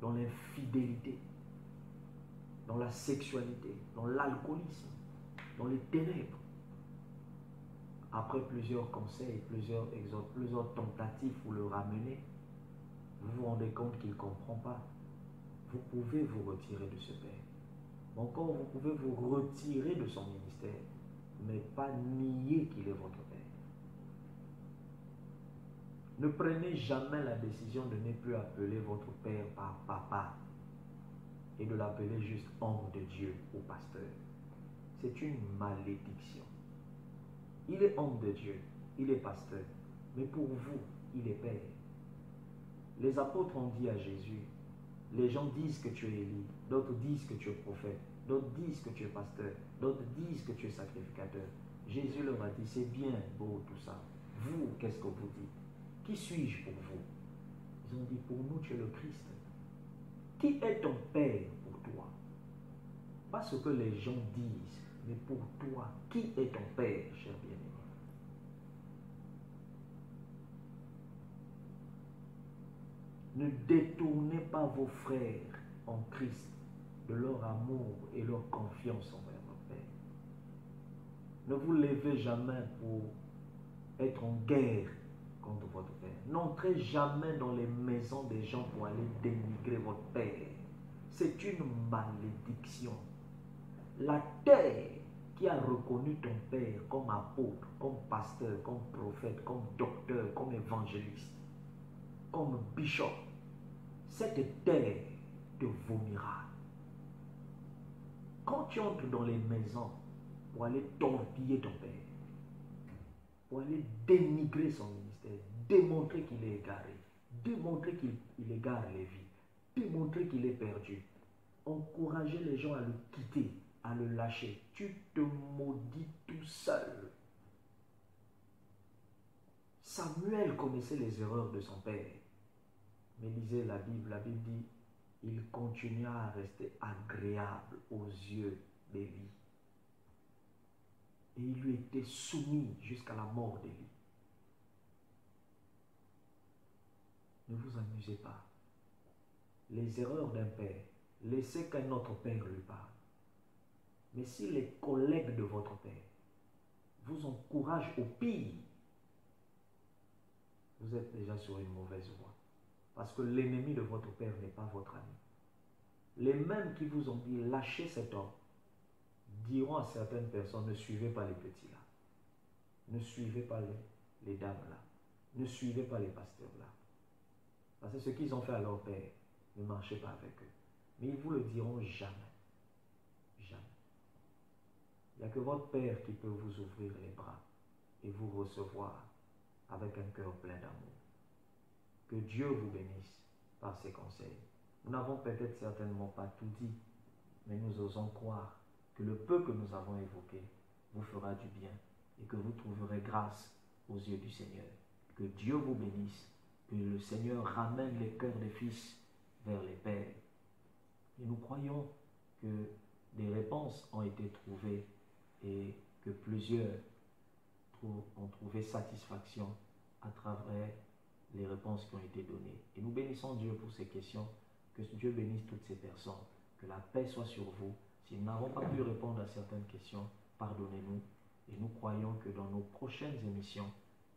dans l'infidélité, dans la sexualité, dans l'alcoolisme, dans les ténèbres. Après plusieurs conseils, plusieurs tentatives pour le ramener, vous vous rendez compte qu'il ne comprend pas. Vous pouvez vous retirer de ce père. Encore, vous pouvez vous retirer de son ministère, mais pas nier qu'il est votre père. Ne prenez jamais la décision de ne plus appeler votre père par papa et de l'appeler juste homme de Dieu ou pasteur. C'est une malédiction. Il est homme de Dieu, il est pasteur, mais pour vous, il est père. Les apôtres ont dit à Jésus, les gens disent que tu es Élie, d'autres disent que tu es prophète, d'autres disent que tu es pasteur, d'autres disent que tu es sacrificateur. Jésus leur a dit, c'est bien beau tout ça. Vous, qu'est-ce que vous dites? Qui suis-je pour vous? Ils ont dit, pour nous, tu es le Christ. Qui est ton père pour toi? Pas ce que les gens disent, mais pour toi, qui est ton père? Ne détournez pas vos frères en Christ de leur amour et leur confiance envers votre Père. Ne vous levez jamais pour être en guerre contre votre Père. N'entrez jamais dans les maisons des gens pour aller dénigrer votre Père. C'est une malédiction. La terre qui a reconnu ton Père comme apôtre, comme pasteur, comme prophète, comme docteur, comme évangéliste, comme bishop, cette terre te vomira. Quand tu entres dans les maisons pour aller torpiller ton Père, pour aller dénigrer son ministère, démontrer qu'il est égaré, démontrer qu'il égare les vies, démontrer qu'il est perdu, encourager les gens à le quitter, à le lâcher, tu te maudis tout seul. Samuel connaissait les erreurs de son père, mais lisez la Bible dit, il continua à rester agréable aux yeux d'Élie. Et il lui était soumis jusqu'à la mort d'Élie. Ne vous amusez pas. Les erreurs d'un père, laissez qu'un autre père lui parle. Mais si les collègues de votre père vous encouragent au pire, vous êtes déjà sur une mauvaise voie. Parce que l'ennemi de votre père n'est pas votre ami. Les mêmes qui vous ont dit lâchez cet homme diront à certaines personnes ne suivez pas les petits là. Ne suivez pas les dames là. Ne suivez pas les pasteurs là. Parce que ce qu'ils ont fait à leur père, ne marchez pas avec eux. Mais ils vous le diront jamais. Jamais. Il n'y a que votre Père qui peut vous ouvrir les bras et vous recevoir avec un cœur plein d'amour. Que Dieu vous bénisse par ses conseils. Nous n'avons peut-être certainement pas tout dit, mais nous osons croire que le peu que nous avons évoqué vous fera du bien et que vous trouverez grâce aux yeux du Seigneur. Que Dieu vous bénisse, que le Seigneur ramène les cœurs des fils vers les pères. Et nous croyons que des réponses ont été trouvées et que plusieurs ont trouvé satisfaction à travers les réponses qui ont été données. Et nous bénissons Dieu pour ces questions, que Dieu bénisse toutes ces personnes, que la paix soit sur vous. Si nous n'avons pas pu répondre à certaines questions, pardonnez-nous. Et nous croyons que dans nos prochaines émissions,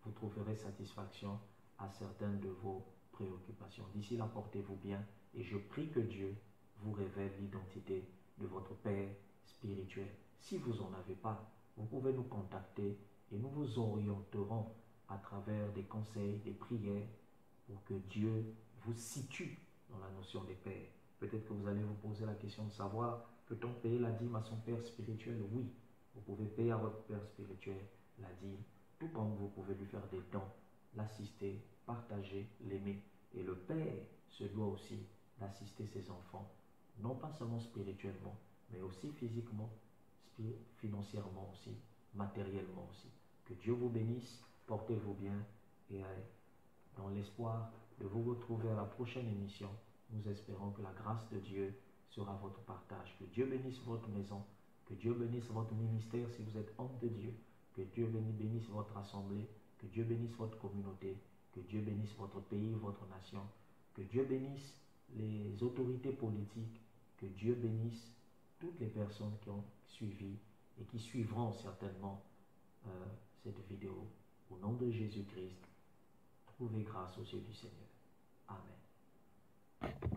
vous trouverez satisfaction à certaines de vos préoccupations. D'ici là, portez-vous bien et je prie que Dieu vous révèle l'identité de votre Père spirituel. Si vous n'en avez pas, vous pouvez nous contacter et nous vous orienterons à travers des conseils, des prières pour que Dieu vous situe dans la notion des pères. Peut-être que vous allez vous poser la question de savoir, peut-on payer la dîme à son Père spirituel? Oui, vous pouvez payer à votre Père spirituel la dîme, tout comme vous pouvez lui faire des dons, l'assister, partager, l'aimer. Et le Père se doit aussi d'assister ses enfants, non pas seulement spirituellement, mais aussi physiquement, financièrement aussi, matériellement aussi. Que Dieu vous bénisse, portez-vous bien et dans l'espoir de vous retrouver à la prochaine émission, nous espérons que la grâce de Dieu sera votre partage. Que Dieu bénisse votre maison, que Dieu bénisse votre ministère si vous êtes homme de Dieu, que Dieu bénisse votre assemblée, que Dieu bénisse votre communauté, que Dieu bénisse votre pays, votre nation, que Dieu bénisse les autorités politiques, que Dieu bénisse toutes les personnes qui ont suivi et qui suivront certainement cette vidéo. Au nom de Jésus-Christ, trouvez grâce aux yeux du Seigneur. Amen.